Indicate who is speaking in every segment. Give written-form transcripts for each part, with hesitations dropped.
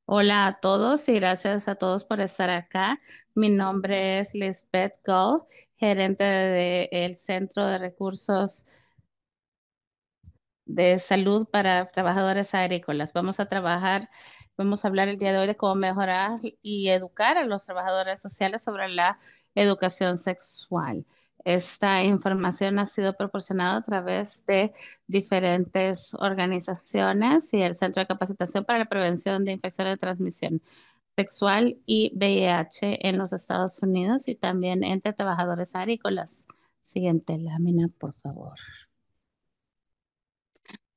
Speaker 1: Hola a todos y gracias a todos por estar acá. Mi nombre es Lisbeth Gull, gerente del Centro de Recursos de Salud para Trabajadores Agrícolas. Vamos a hablar el día de hoy de cómo mejorar y educar a los trabajadores sociales sobre la educación sexual. Esta información ha sido proporcionada a través de diferentes organizaciones y el Centro de Capacitación para la Prevención de Infecciones de Transmisión Sexual y VIH en los Estados Unidos y también entre trabajadores agrícolas. Siguiente lámina, por favor.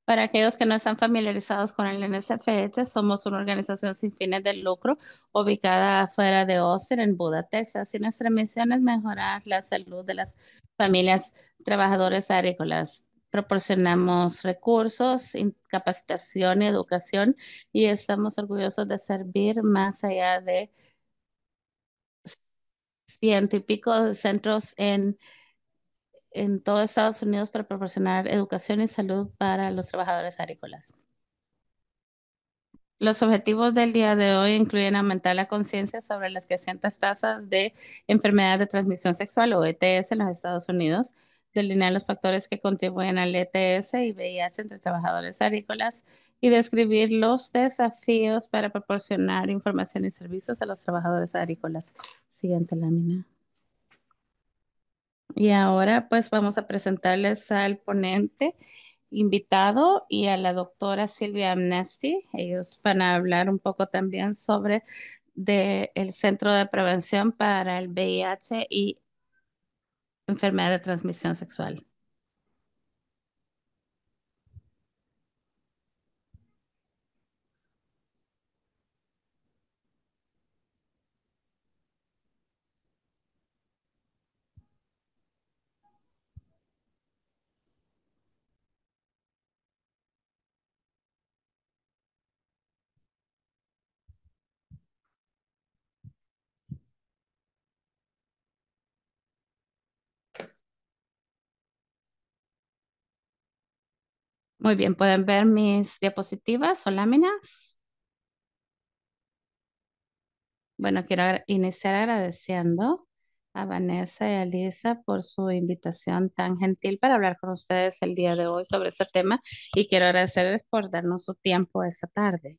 Speaker 1: Para aquellos que no están familiarizados con el NSFH, somos una organización sin fines de lucro ubicada fuera de Austin, en Buda, Texas, y nuestra misión es mejorar la salud de las familias trabajadores agrícolas. Proporcionamos recursos, capacitación y educación y estamos orgullosos de servir más allá de ciento y pico de centros en todo Estados Unidos para proporcionar educación y salud para los trabajadores agrícolas. Los objetivos del día de hoy incluyen aumentar la conciencia sobre las crecientes tasas de enfermedad de transmisión sexual o ETS en los Estados Unidos, delinear los factores que contribuyen al ETS y VIH entre trabajadores agrícolas y describir los desafíos para proporcionar información y servicios a los trabajadores agrícolas. Siguiente lámina. Y ahora pues vamos a presentarles al ponente invitado y a la doctora Silvia Amnesty. Ellos van a hablar un poco también sobre el Centro de Prevención para el VIH y enfermedad de transmisión sexual. Muy bien, pueden ver mis diapositivas o láminas. Bueno, quiero iniciar agradeciendo a Vanessa y a Lisa por su invitación tan gentil para hablar con ustedes el día de hoy sobre este tema y quiero agradecerles por darnos su tiempo esta tarde.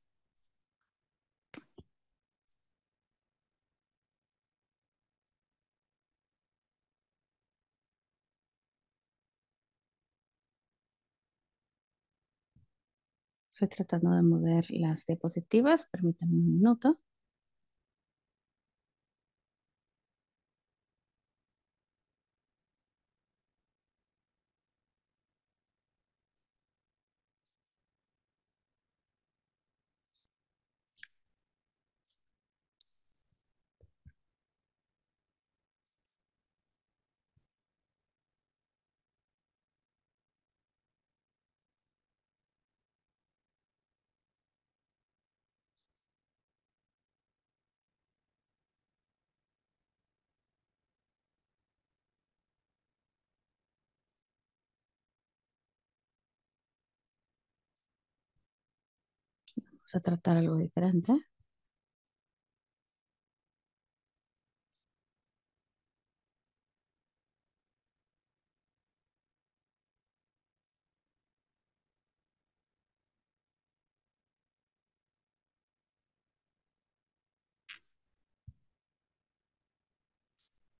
Speaker 1: Estoy tratando de mover las diapositivas, permítanme un minuto. Vamos a tratar algo diferente.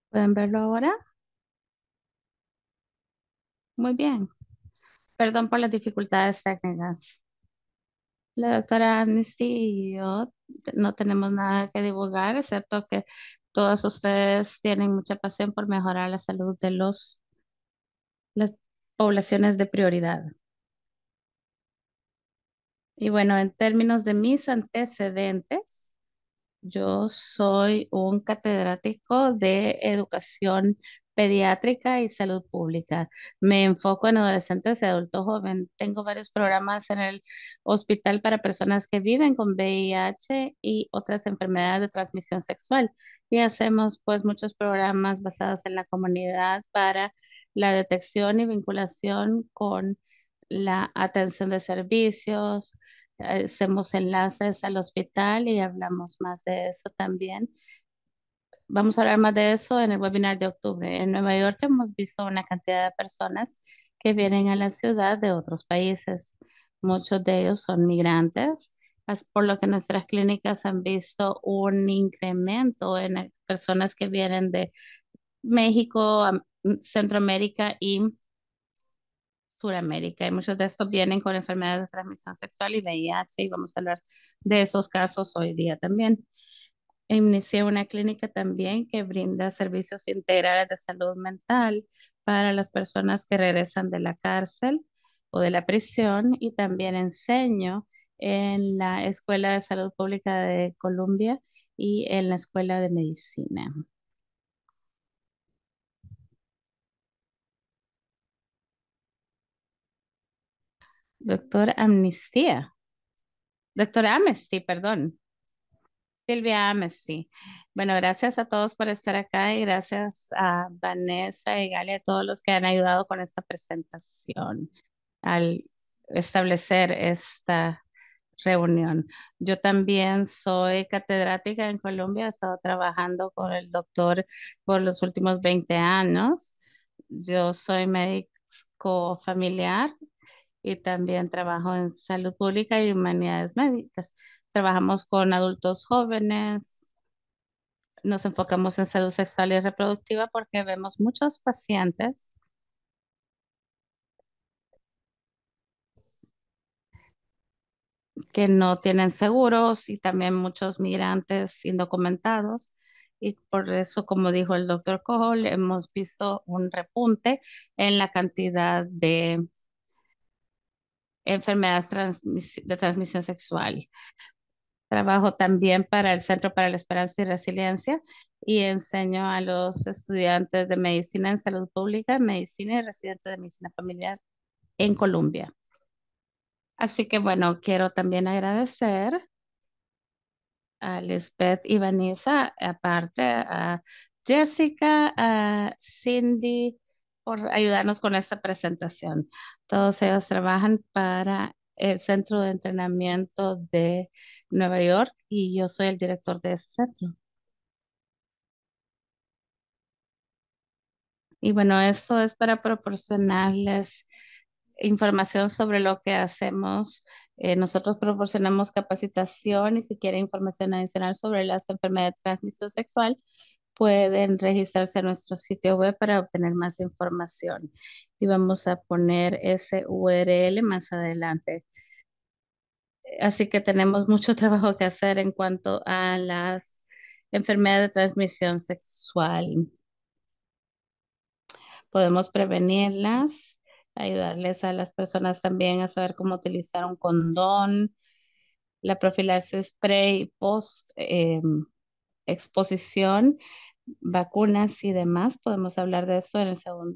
Speaker 1: ¿Pueden verlo ahora? Muy bien. Perdón por las dificultades técnicas. La doctora Amnesty y yo no tenemos nada que divulgar, excepto que todos ustedes tienen mucha pasión por mejorar la salud de las poblaciones de prioridad. Y bueno, en términos de mis antecedentes, yo soy un catedrático de educación pediátrica y salud pública. Me enfoco en adolescentes y adultos jóvenes. Tengo varios programas en el hospital para personas que viven con VIH y otras enfermedades de transmisión sexual. Y hacemos pues muchos programas basados en la comunidad para la detección y vinculación con la atención de servicios, Hacemos enlaces al hospital y hablamos más de eso también. Vamos a hablar más de eso en el webinar de octubre. En Nueva York hemos visto una cantidad de personas que vienen a la ciudad de otros países. Muchos de ellos son migrantes, por lo que nuestras clínicas han visto un incremento en personas que vienen de México, Centroamérica y Suramérica. Y muchos de estos vienen con enfermedades de transmisión sexual y VIH, y vamos a hablar de esos casos hoy día también. Inicié una clínica también que brinda servicios integrales de salud mental para las personas que regresan de la cárcel o de la prisión, y también enseño en la Escuela de Salud Pública de Columbia y en la Escuela de Medicina. Doctor Amnistía, doctor Amnesty, perdón. Silvia Amnesty. Bueno, gracias a todos por estar acá y gracias a Vanessa y Galia, a todos los que han ayudado con esta presentación al establecer esta reunión. Yo también soy catedrática en Colombia, he estado trabajando con el doctor por los últimos 20 años. Yo soy médico familiar y también trabajo en salud pública y humanidades médicas. Trabajamos con adultos jóvenes, nos enfocamos en salud sexual y reproductiva porque vemos muchos pacientes que no tienen seguros y también muchos migrantes indocumentados. Y por eso, como dijo el doctor Cole, hemos visto un repunte en la cantidad de enfermedades de transmisión sexual. Trabajo también para el Centro para la Esperanza y Resiliencia y enseño a los estudiantes de medicina en salud pública, medicina y residentes de medicina familiar en Colombia. Así que bueno, quiero también agradecer a Lisbeth y Vanessa, aparte a Jessica, a Cindy, por ayudarnos con esta presentación. Todos ellos trabajan para el Centro de Entrenamiento de Nueva York y yo soy el director de ese centro. Y bueno, esto es para proporcionarles información sobre lo que hacemos. Nosotros proporcionamos capacitación y si quieren información adicional sobre las enfermedades de transmisión sexual, pueden registrarse a nuestro sitio web para obtener más información. Y vamos a poner ese URL más adelante. Así que tenemos mucho trabajo que hacer en cuanto a las enfermedades de transmisión sexual. Podemos prevenirlas, ayudarles a las personas también a saber cómo utilizar un condón, la profilaxis pre y post exposición, vacunas y demás. Podemos hablar de esto en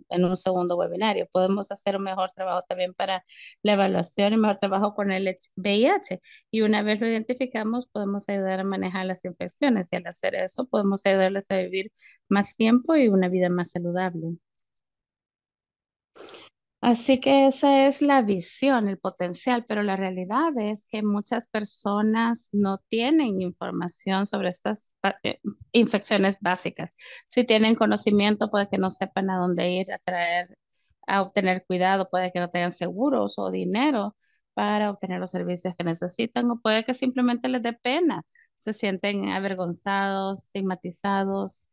Speaker 1: en un segundo webinario. Podemos hacer un mejor trabajo también para la evaluación y mejor trabajo con el VIH. Y una vez lo identificamos, podemos ayudar a manejar las infecciones, y al hacer eso, podemos ayudarles a vivir más tiempo y una vida más saludable. Así que esa es la visión, el potencial, pero la realidad es que muchas personas no tienen información sobre estas infecciones básicas. Si tienen conocimiento, puede que no sepan a dónde ir a traer, a obtener cuidado, puede que no tengan seguros o dinero para obtener los servicios que necesitan, o puede que simplemente les dé pena, se sienten avergonzados, estigmatizados,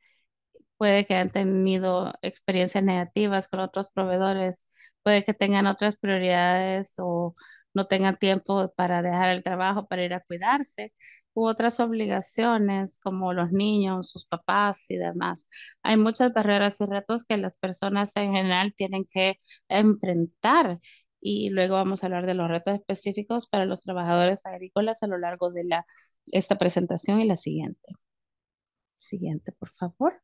Speaker 1: puede que hayan tenido experiencias negativas con otros proveedores, puede que tengan otras prioridades o no tengan tiempo para dejar el trabajo para ir a cuidarse, u otras obligaciones como los niños, sus papás y demás. Hay muchas barreras y retos que las personas en general tienen que enfrentar. Y luego vamos a hablar de los retos específicos para los trabajadores agrícolas a lo largo de esta presentación y la siguiente. Siguiente, por favor.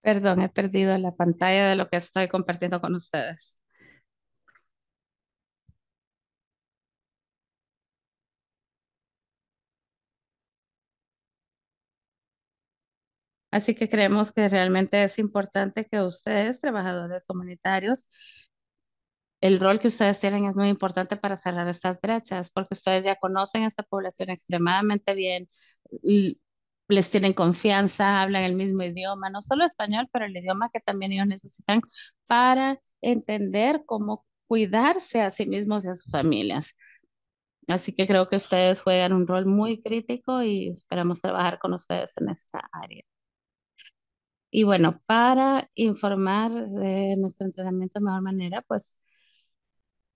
Speaker 1: Perdón, he perdido la pantalla de lo que estoy compartiendo con ustedes. Así que creemos que realmente es importante que ustedes, trabajadores comunitarios, el rol que ustedes tienen es muy importante para cerrar estas brechas, porque ustedes ya conocen a esta población extremadamente bien, y les tienen confianza, hablan el mismo idioma, no solo español, pero el idioma que también ellos necesitan para entender cómo cuidarse a sí mismos y a sus familias. Así que creo que ustedes juegan un rol muy crítico y esperamos trabajar con ustedes en esta área. Y bueno, para informar de nuestro entrenamiento de mejor manera, pues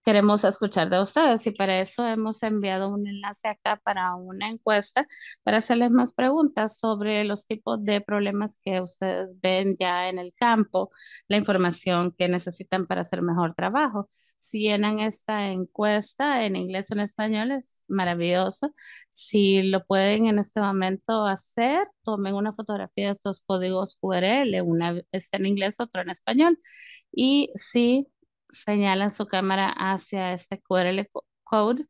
Speaker 1: queremos escuchar de ustedes y para eso hemos enviado un enlace acá para una encuesta para hacerles más preguntas sobre los tipos de problemas que ustedes ven ya en el campo, la información que necesitan para hacer mejor trabajo. Si llenan esta encuesta en inglés o en español es maravilloso. Si lo pueden en este momento hacer, tomen una fotografía de estos códigos QRL, una está en inglés, otra en español. Y si señalan su cámara hacia este QRL code,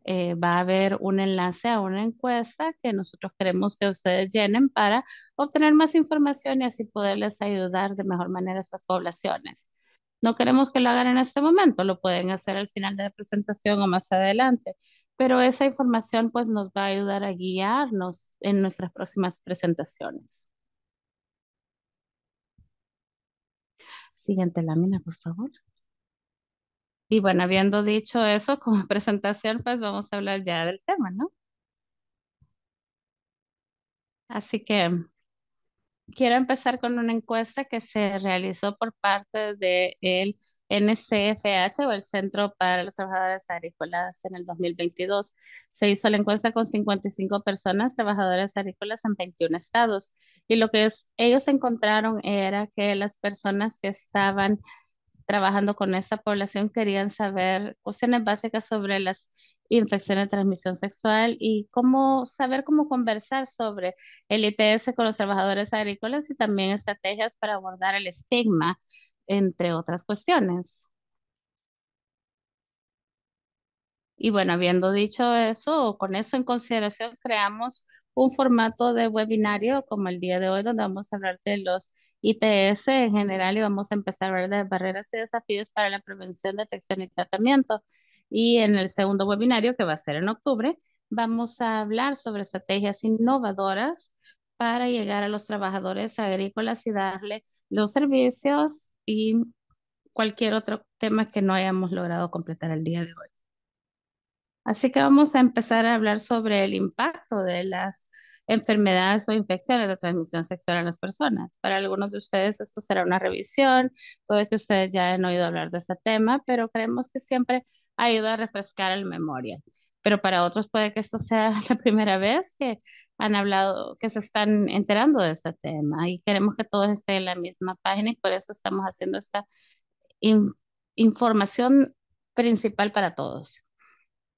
Speaker 1: va a haber un enlace a una encuesta que nosotros queremos que ustedes llenen para obtener más información y así poderles ayudar de mejor manera a estas poblaciones. No queremos que lo hagan en este momento, lo pueden hacer al final de la presentación o más adelante, pero esa información pues nos va a ayudar a guiarnos en nuestras próximas presentaciones. Siguiente lámina, por favor. Y bueno, habiendo dicho eso como presentación, pues vamos a hablar ya del tema, ¿no? Así que quiero empezar con una encuesta que se realizó por parte del NCFH o el Centro para los Trabajadores Agrícolas en el 2022. Se hizo la encuesta con 55 personas, trabajadores agrícolas en 21 estados. Y lo que ellos encontraron era que las personas que estaban trabajando con esta población querían saber cuestiones básicas sobre las infecciones de transmisión sexual y cómo saber cómo conversar sobre el ITS con los trabajadores agrícolas y también estrategias para abordar el estigma, entre otras cuestiones. Y bueno, habiendo dicho eso, con eso en consideración, creamos un formato de webinario como el día de hoy, donde vamos a hablar de los ITS en general y vamos a empezar a hablar de barreras y desafíos para la prevención, detección y tratamiento. Y en el segundo webinario, que va a ser en octubre, vamos a hablar sobre estrategias innovadoras para llegar a los trabajadores agrícolas y darle los servicios y cualquier otro tema que no hayamos logrado completar el día de hoy. Así que vamos a empezar a hablar sobre el impacto de las enfermedades o infecciones de transmisión sexual en las personas. Para algunos de ustedes esto será una revisión, puede que ustedes ya hayan oído hablar de ese tema, pero creemos que siempre ayuda a refrescar la memoria. Pero para otros puede que esto sea la primera vez que han hablado, que se están enterando de ese tema y queremos que todos estén en la misma página y por eso estamos haciendo esta in- información principal para todos.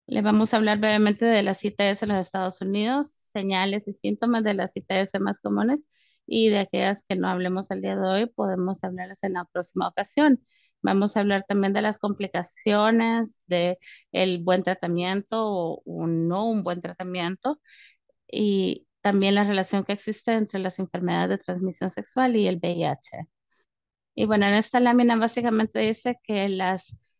Speaker 1: Le vamos a hablar brevemente de las ITS en los Estados Unidos, señales y síntomas de las ITS más comunes y de aquellas que no hablemos el día de hoy, podemos hablarlas en la próxima ocasión. Vamos a hablar también de las complicaciones, de el buen tratamiento o no un buen tratamiento y también la relación que existe entre las enfermedades de transmisión sexual y el VIH. Y bueno, en esta lámina básicamente dice que las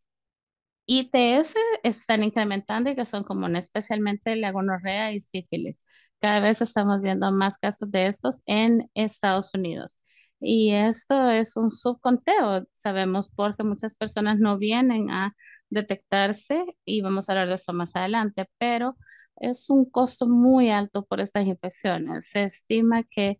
Speaker 1: ITS están incrementando y que son comunes, especialmente la gonorrea y sífilis. Cada vez estamos viendo más casos de estos en Estados Unidos. Y esto es un subconteo, sabemos, porque muchas personas no vienen a detectarse y vamos a hablar de eso más adelante, pero es un costo muy alto por estas infecciones. Se estima que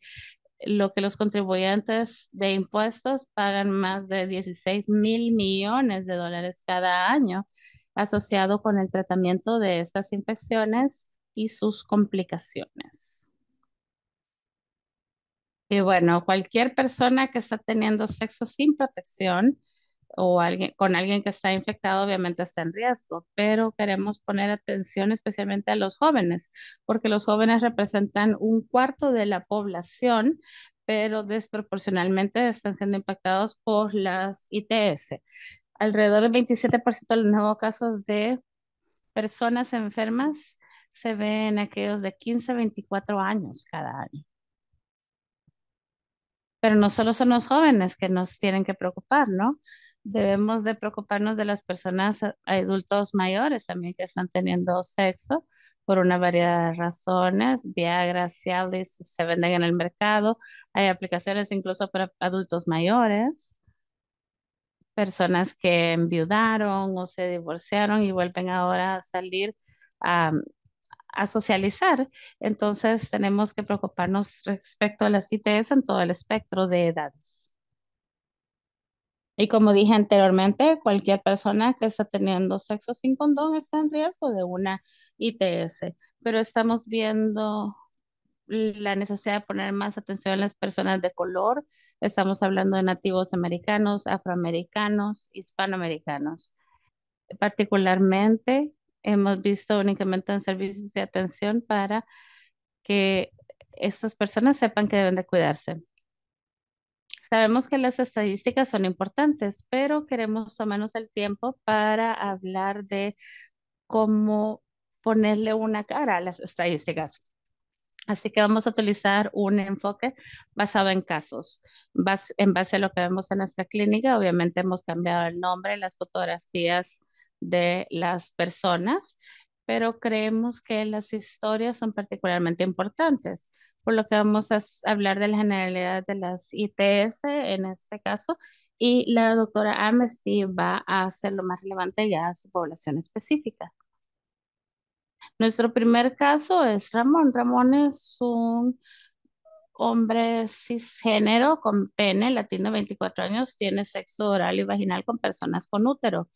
Speaker 1: lo que los contribuyentes de impuestos pagan más de 16.000 millones de dólares cada año asociado con el tratamiento de estas infecciones y sus complicaciones. Y bueno, cualquier persona que está teniendo sexo sin protección o alguien, con alguien que está infectado, obviamente está en riesgo, pero queremos poner atención especialmente a los jóvenes, porque los jóvenes representan un cuarto de la población, pero desproporcionalmente están siendo impactados por las ITS. Alrededor del 27% de los nuevos casos de personas enfermas se ven aquellos de 15 a 24 años cada año. Pero no solo son los jóvenes que nos tienen que preocupar, ¿no? Debemos de preocuparnos de las personas adultos mayores también que están teniendo sexo por una variedad de razones. Viagra, Cialis se venden en el mercado. Hay aplicaciones incluso para adultos mayores, personas que enviudaron o se divorciaron y vuelven ahora a salir a, a socializar. Entonces tenemos que preocuparnos respecto a las ITS en todo el espectro de edades. Y como dije anteriormente, cualquier persona que está teniendo sexo sin condón está en riesgo de una ITS, pero estamos viendo la necesidad de poner más atención en las personas de color. Estamos hablando de nativos americanos, afroamericanos, hispanoamericanos. Particularmente, hemos visto únicamente en servicios de atención para que estas personas sepan que deben de cuidarse. Sabemos que las estadísticas son importantes, pero queremos tomarnos el tiempo para hablar de cómo ponerle una cara a las estadísticas. Así que vamos a utilizar un enfoque basado en casos. En base a lo que vemos en nuestra clínica, obviamente hemos cambiado el nombre, las fotografías de las personas, pero creemos que las historias son particularmente importantes, por lo que vamos a hablar de la generalidad de las ITS en este caso, y la doctora Amnesty va a hacer lo más relevante ya a su población específica. Nuestro primer caso es Ramón. Ramón es un hombre cisgénero con pene, latino, 24 años, tiene sexo oral y vaginal con personas con útero.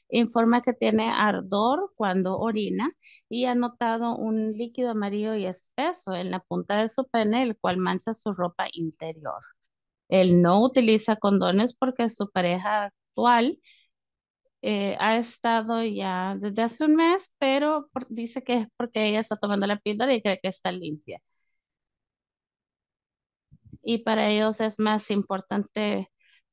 Speaker 1: Informa que tiene ardor cuando orina y ha notado un líquido amarillo y espeso en la punta de su pene, el cual mancha su ropa interior. Él no utiliza condones porque su pareja actual ha estado ya desde hace un mes, pero dice que es porque ella está tomando la píldora y cree que está limpia. Y para ellos es más importante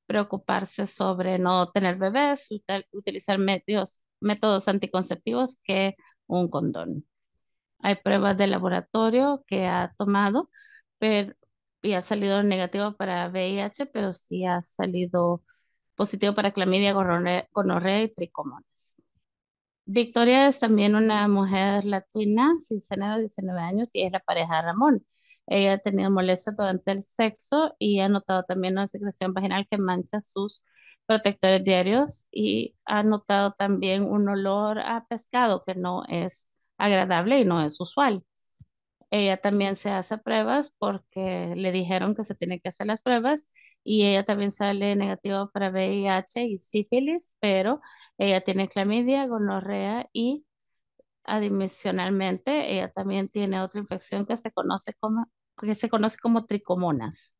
Speaker 1: preocuparse sobre no tener bebés, utilizar métodos anticonceptivos que un condón. Hay pruebas de laboratorio que ha tomado pero, y ha salido negativo para VIH, pero sí ha salido positivo para clamidia, gonorrea y tricomonas. Victoria es también una mujer latina, cisgénero, 19 años, y es la pareja de Ramón. Ella ha tenido molestias durante el sexo y ha notado también una secreción vaginal que mancha sus protectores diarios y ha notado también un olor a pescado que no es agradable y no es usual. Ella también se hace pruebas porque le dijeron que se tiene que hacer las pruebas y ella también sale negativa para VIH y sífilis, pero ella tiene clamidia, gonorrea y adicionalmente ella también tiene otra infección que se conoce como tricomonas.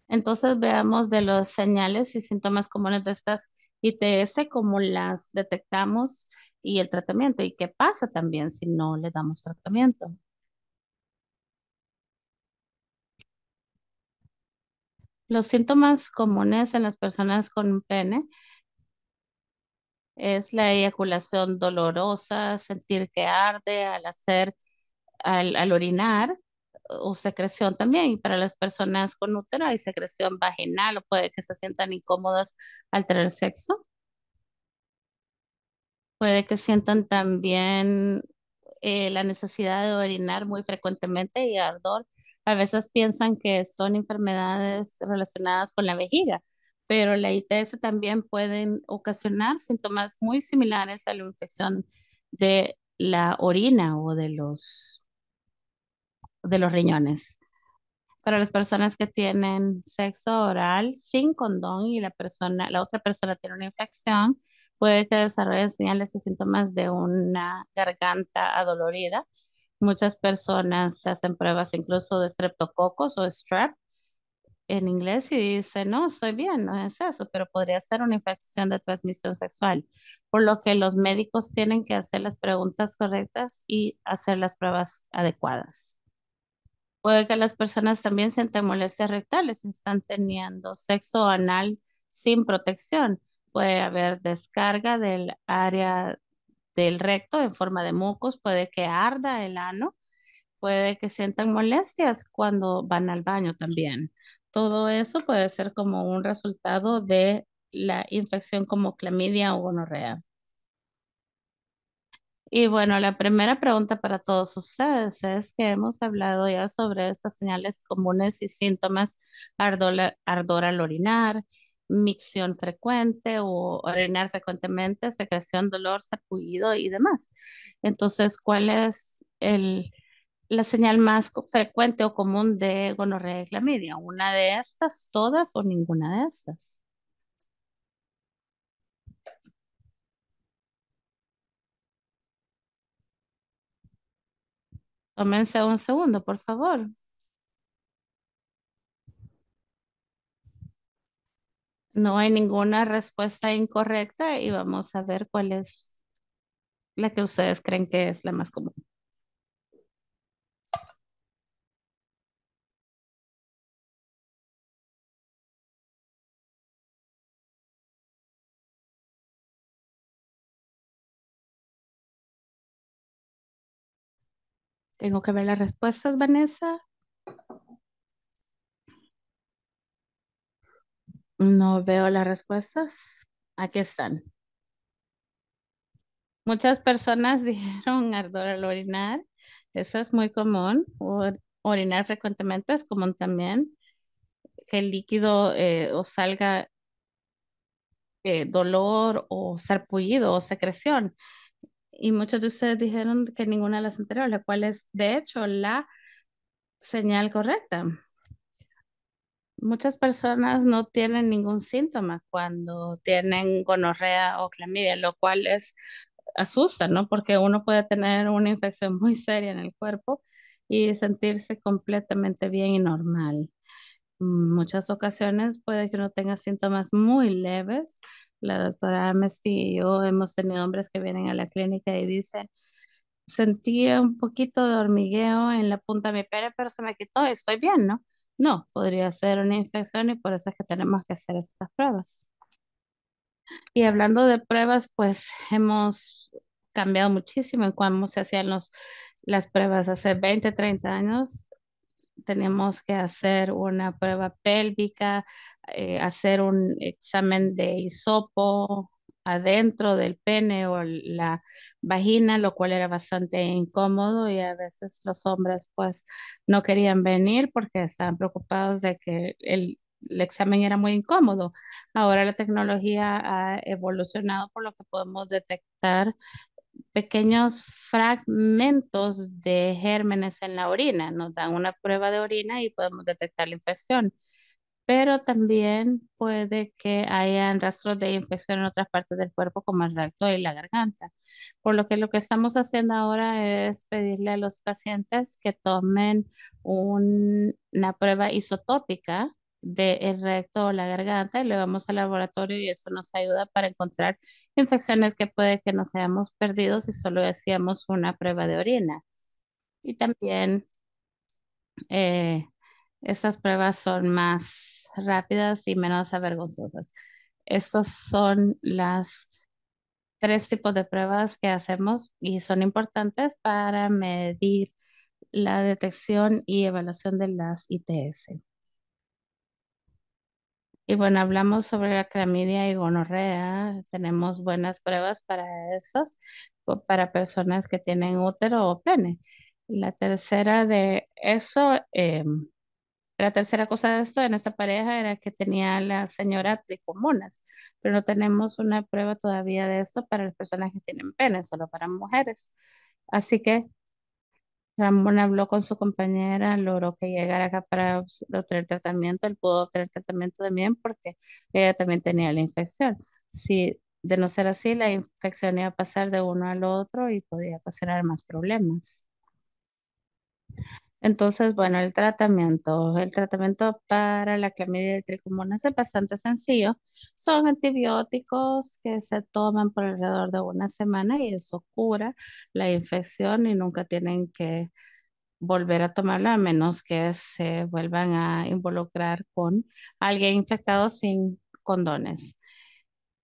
Speaker 1: Entonces veamos de los señales y síntomas comunes de estas ITS, cómo las detectamos y el tratamiento y qué pasa también si no le damos tratamiento. Los síntomas comunes en las personas con pene es la eyaculación dolorosa, sentir que arde al al orinar o secreción también. Y para las personas con útero hay secreción vaginal o puede que se sientan incómodas al tener sexo. Puede que sientan también la necesidad de orinar muy frecuentemente y ardor. A veces piensan que son enfermedades relacionadas con la vejiga, pero la ITS también pueden ocasionar síntomas muy similares a la infección de la orina o de los riñones. Para las personas que tienen sexo oral sin condón y la otra persona tiene una infección, puede que desarrollen señales y síntomas de una garganta adolorida. Muchas personas se hacen pruebas incluso de streptococos o strep en inglés y dicen, no, estoy bien, no es eso, pero podría ser una infección de transmisión sexual, por lo que los médicos tienen que hacer las preguntas correctas y hacer las pruebas adecuadas. Puede que las personas también sientan molestias rectales si están teniendo sexo anal sin protección. Puede haber descarga del área del recto en forma de mucos, puede que arda el ano, puede que sientan molestias cuando van al baño también. Todo eso puede ser como un resultado de la infección como clamidia o gonorrea. Y bueno, la primera pregunta para todos ustedes es que hemos hablado ya sobre estas señales comunes y síntomas, ardor al orinar, micción frecuente o orinar frecuentemente, secreción, dolor, sarpullido y demás. Entonces, ¿cuál es la señal más frecuente o común de gonorrea y clamidia? ¿Una de estas, todas o ninguna de estas? Tómense un segundo, por favor. No hay ninguna respuesta incorrecta y vamos a ver cuál es la que ustedes creen que es la más común. Tengo que ver las respuestas, Vanessa. No veo las respuestas. Aquí están. Muchas personas dijeron ardor al orinar. Eso es muy común. Orinar frecuentemente es común también. Que el líquido o salga dolor o sarpullido o secreción. Y muchos de ustedes dijeron que ninguna de las anteriores, la cual es de hecho la señal correcta. Muchas personas no tienen ningún síntoma cuando tienen gonorrea o clamidia, lo cual es asusta, ¿no? Porque uno puede tener una infección muy seria en el cuerpo y sentirse completamente bien y normal. Muchas ocasiones puede que uno tenga síntomas muy leves. La doctora Amnesty y yo hemos tenido hombres que vienen a la clínica y dicen, sentía un poquito de hormigueo en la punta de mi pene, pero se me quitó y estoy bien, ¿no? No, podría ser una infección y por eso es que tenemos que hacer estas pruebas. Y hablando de pruebas, pues hemos cambiado muchísimo en cómo se hacían las pruebas hace 20, 30 años. Tenemos que hacer una prueba pélvica, hacer un examen de hisopo adentro del pene o la vagina, lo cual era bastante incómodo y a veces los hombres pues no querían venir porque estaban preocupados de que el examen era muy incómodo. Ahora la tecnología ha evolucionado por lo que podemos detectar pequeños fragmentos de gérmenes en la orina. Nos dan una prueba de orina y podemos detectar la infección. Pero también puede que hayan rastros de infección en otras partes del cuerpo, como el recto y la garganta. Por lo que estamos haciendo ahora es pedirle a los pacientes que tomen una prueba isotópica del recto o la garganta y le vamos al laboratorio y eso nos ayuda para encontrar infecciones que puede que nos hayamos perdido si solo hacíamos una prueba de orina. Y también eh, estas pruebas son más rápidas y menos avergonzosas. Estos son las tres tipos de pruebas que hacemos y son importantes para medir la detección y evaluación de las ITS. Y bueno, hablamos sobre la clamidia y gonorrea. Tenemos buenas pruebas para esos, para personas que tienen útero o pene. La tercera de eso, la tercera cosa de esto en esta pareja era que tenía la señora tricomonas, pero no tenemos una prueba todavía de esto para las personas que tienen pene, solo para mujeres. Así que Ramón habló con su compañera, logró que llegara acá para obtener tratamiento. Él pudo obtener tratamiento también porque ella también tenía la infección. Si de no ser así, la infección iba a pasar de uno al otro y podía ocasionar más problemas. Entonces, bueno, el tratamiento para la clamidia de tricomonas es bastante sencillo. Son antibióticos que se toman por alrededor de una semana y eso cura la infección y nunca tienen que volver a tomarla a menos que se vuelvan a involucrar con alguien infectado sin condones.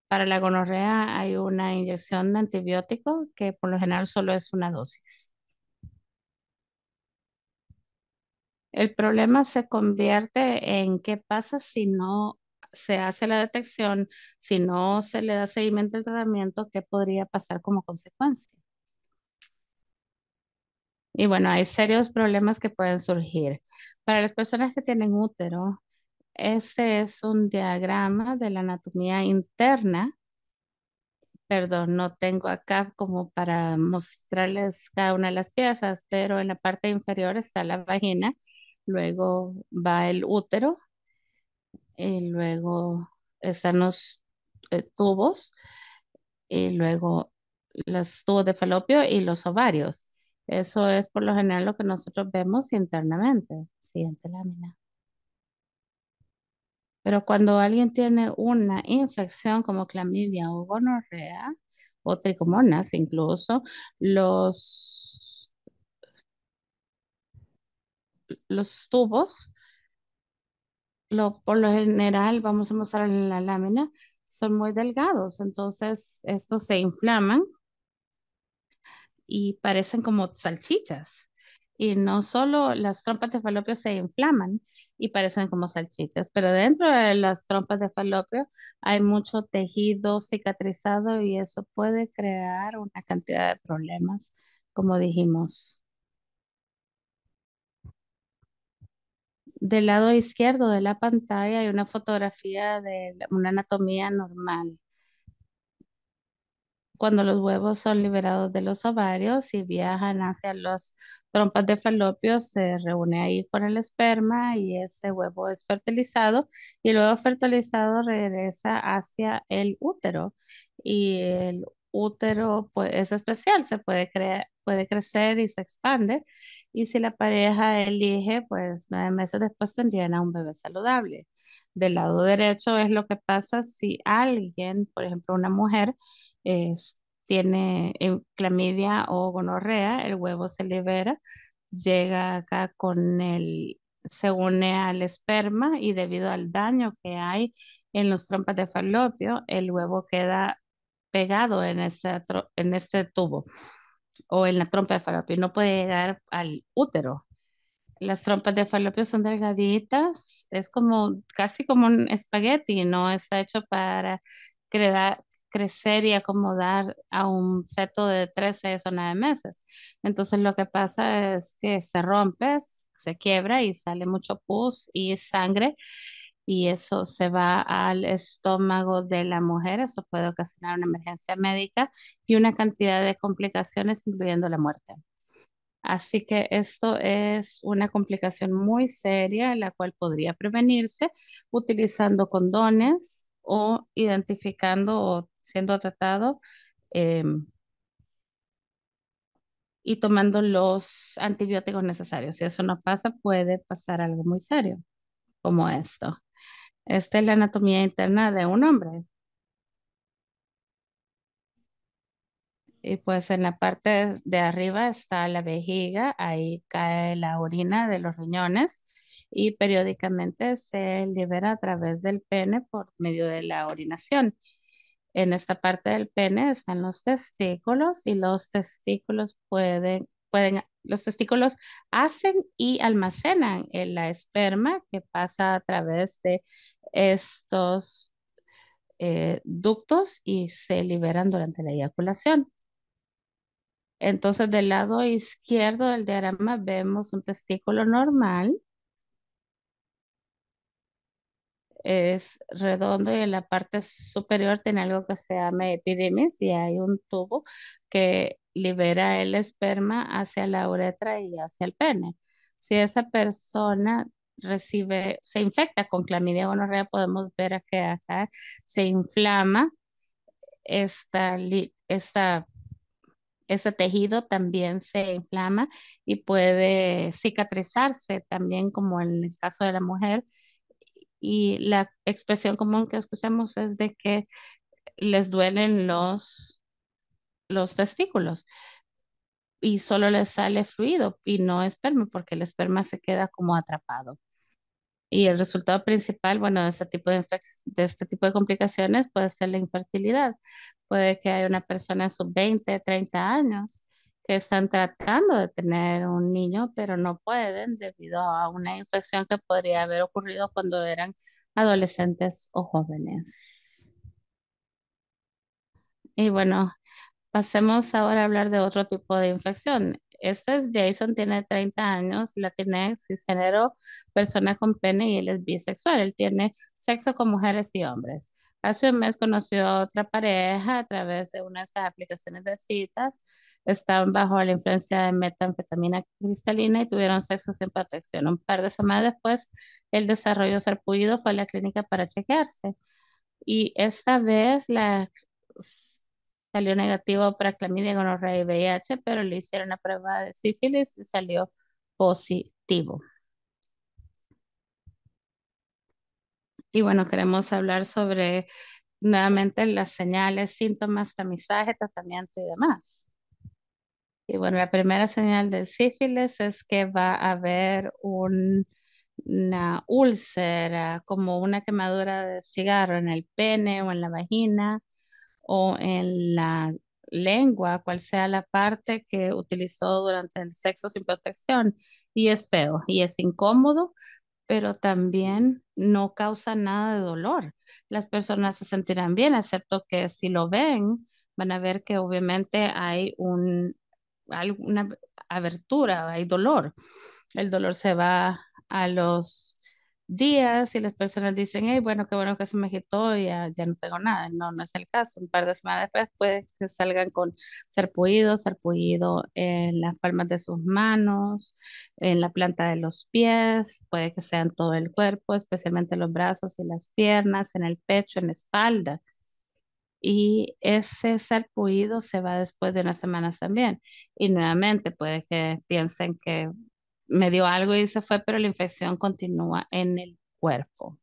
Speaker 1: Para la gonorrea hay una inyección de antibiótico que por lo general solo es una dosis. El problema se convierte en qué pasa si no se hace la detección, si no se le da seguimiento al tratamiento, qué podría pasar como consecuencia. Y bueno, hay serios problemas que pueden surgir. Para las personas que tienen útero, ese es un diagrama de la anatomía interna. Perdón, no tengo acá como para mostrarles cada una de las piezas, pero en la parte inferior está la vagina, luego va el útero y luego están los tubos y luego los tubos de falopio y los ovarios. Eso es por lo general lo que nosotros vemos internamente. Siguiente lámina. Pero cuando alguien tiene una infección como clamidia o gonorrea o tricomonas incluso, los, los tubos, por lo general, vamos a mostrar en la lámina, son muy delgados, entonces estos se inflaman y parecen como salchichas. Y no solo las trompas de falopio se inflaman y parecen como salchichas, pero dentro de las trompas de falopio hay mucho tejido cicatrizado y eso puede crear una cantidad de problemas, como dijimos. Del lado izquierdo de la pantalla hay una fotografía de una anatomía normal. Cuando los huevos son liberados de los ovarios y viajan hacia las trompas de falopio, se reúne ahí con el esperma y ese huevo es fertilizado y luego fertilizado regresa hacia el útero y el útero pues, es especial, se puede puede crecer y se expande y si la pareja elige, pues 9 meses después tendrían a un bebé saludable. Del lado derecho es lo que pasa si alguien, por ejemplo, una mujer, tiene clamidia o gonorrea, el huevo se libera, llega acá se une al esperma y debido al daño que hay en los trompas de falopio, el huevo queda pegado en este tubo o en la trompa de falopio y no puede llegar al útero. Las trompas de falopio son delgaditas, es como casi como un espagueti, no está hecho para crecer y acomodar a un feto de 13 o 9 meses. Entonces lo que pasa es que se rompe, se quiebra y sale mucho pus y sangre y eso se va al estómago de la mujer. Eso puede ocasionar una emergencia médica y una cantidad de complicaciones, incluyendo la muerte. Así que esto es una complicación muy seria, la cual podría prevenirse utilizando condones o identificando o siendo tratado y tomando los antibióticos necesarios. Si eso no pasa, puede pasar algo muy serio como esto. Esta es la anatomía interna de un hombre. Y pues en la parte de arriba está la vejiga, ahí cae la orina de los riñones y periódicamente se libera a través del pene por medio de la orinación. En esta parte del pene están los testículos y los testículos los testículos hacen y almacenan la esperma que pasa a través de estos ductos y se liberan durante la eyaculación. Entonces, del lado izquierdo del diagrama vemos un testículo normal, es redondo y en la parte superior tiene algo que se llama epidimis y hay un tubo que libera el esperma hacia la uretra y hacia el pene. Si esa persona se infecta con clamidia o gonorrea, podemos ver que acá se inflama esta ese tejido también se inflama y puede cicatrizarse también como en el caso de la mujer. Y la expresión común que escuchamos es de que les duelen los testículos y solo les sale fluido y no esperma porque el esperma se queda como atrapado. Y el resultado principal, bueno, de este tipo de complicaciones puede ser la infertilidad. Puede que haya una persona de sus 20, 30 años que están tratando de tener un niño, pero no pueden debido a una infección que podría haber ocurrido cuando eran adolescentes o jóvenes. Y bueno, pasemos ahora a hablar de otro tipo de infección. Este es Jason, tiene 30 años, latinx, cisgénero, persona con pene y él es bisexual. Él tiene sexo con mujeres y hombres. Hace un mes conoció a otra pareja a través de una de estas aplicaciones de citas. Estaban bajo la influencia de metanfetamina cristalina y tuvieron sexo sin protección. Un par de semanas después, él desarrolló sarpullido, fue a la clínica para chequearse. Y esta vez salió negativo para clamidia, gonorrea y VIH, pero le hicieron una prueba de sífilis y salió positivo. Y bueno, queremos hablar sobre nuevamente las señales, síntomas, tamizaje, tratamiento y demás. Y bueno, la primera señal del sífilis es que va a haber una úlcera, como una quemadura de cigarro en el pene o en la vagina o en la lengua, cual sea la parte que utilizó durante el sexo sin protección. Y es feo y es incómodo, pero también no causa nada de dolor. Las personas se sentirán bien, excepto que si lo ven, van a ver que obviamente hay una abertura, hay dolor. El dolor se va a los días y las personas dicen, hey, bueno, qué bueno que se me quitó, ya no tengo nada. No, no es el caso. Un par de semanas después puede que salgan con sarpullido en las palmas de sus manos, en la planta de los pies, puede que sea en todo el cuerpo, especialmente los brazos y las piernas, en el pecho, en la espalda. Y ese sarpullido se va después de unas semanas también. Y nuevamente puede que piensen que me dio algo y se fue, pero la infección continúa en el cuerpo.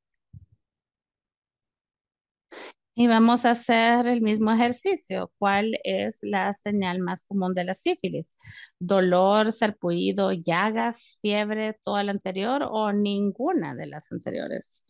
Speaker 1: Y vamos a hacer el mismo ejercicio. ¿Cuál es la señal más común de la sífilis? ¿Dolor, sarpullido, llagas, fiebre, toda la anterior o ninguna de las anteriores?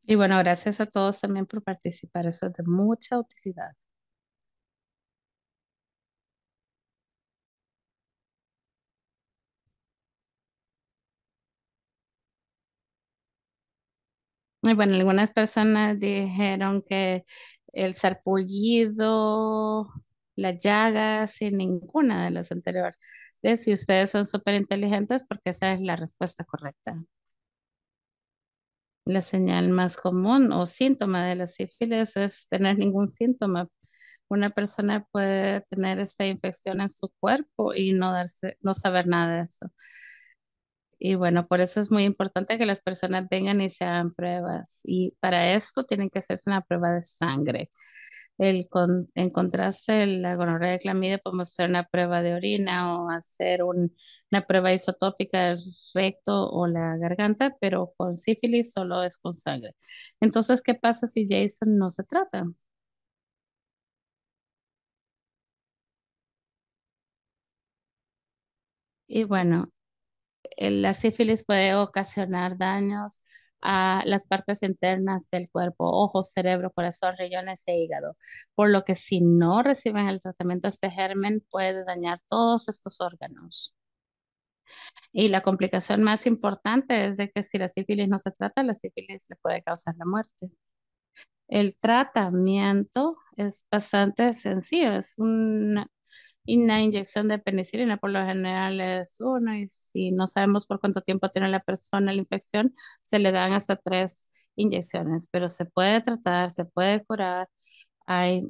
Speaker 1: Y bueno, gracias a todos también por participar. Eso es de mucha utilidad. Y bueno, algunas personas dijeron que el sarpullido, las llagas y ninguna de las anteriores. Si ustedes son súper inteligentes, porque esa es la respuesta correcta. La señal más común o síntoma de la sífilis es tener ningún síntoma. Una persona puede tener esta infección en su cuerpo y no saber nada de eso. Y bueno, por eso es muy importante que las personas vengan y se hagan pruebas. Y para esto tienen que hacerse una prueba de sangre. Encontrarse la gonorrea de clamidia, podemos hacer una prueba de orina o hacer una prueba isotópica del recto o la garganta, pero con sífilis solo es con sangre. Entonces, ¿qué pasa si Jason no se trata? Y bueno, la sífilis puede ocasionar daños a las partes internas del cuerpo, ojos, cerebro, corazón, riñones e hígado, por lo que si no reciben el tratamiento, este germen puede dañar todos estos órganos. Y la complicación más importante es de que si la sífilis no se trata, la sífilis le puede causar la muerte. El tratamiento es bastante sencillo, es una inyección de penicilina, por lo general es una, y si no sabemos por cuánto tiempo tiene la persona la infección, se le dan hasta 3 inyecciones, pero se puede tratar, se puede curar, hay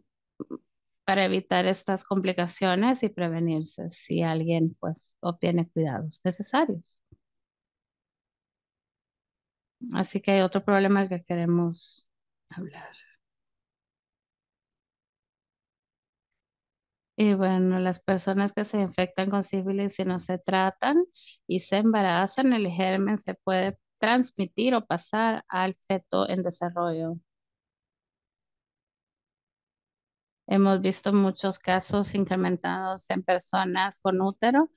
Speaker 1: para evitar estas complicaciones y prevenirse si alguien pues obtiene cuidados necesarios. Así que hay otro problema del que queremos hablar. Y bueno, las personas que se infectan con sífilis si no se tratan y se embarazan, el germen se puede transmitir o pasar al feto en desarrollo. Hemos visto muchos casos incrementados en personas con útero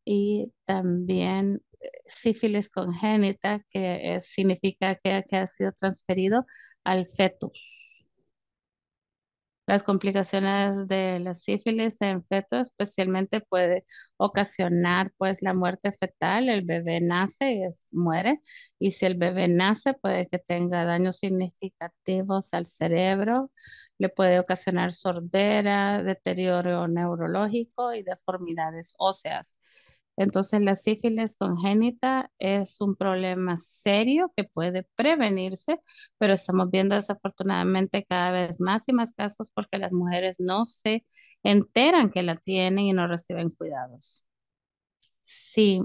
Speaker 1: y también sífilis congénita, que significa que ha sido transferido al fetus. Las complicaciones de la sífilis en feto especialmente puede ocasionar pues la muerte fetal. El bebé nace y muere. Y si el bebé nace puede que tenga daños significativos al cerebro, le puede ocasionar sordera, deterioro neurológico y deformidades óseas. Entonces, la sífilis congénita es un problema serio que puede prevenirse, pero estamos viendo desafortunadamente cada vez más y más casos porque las mujeres no se enteran que la tienen y no reciben cuidados. Si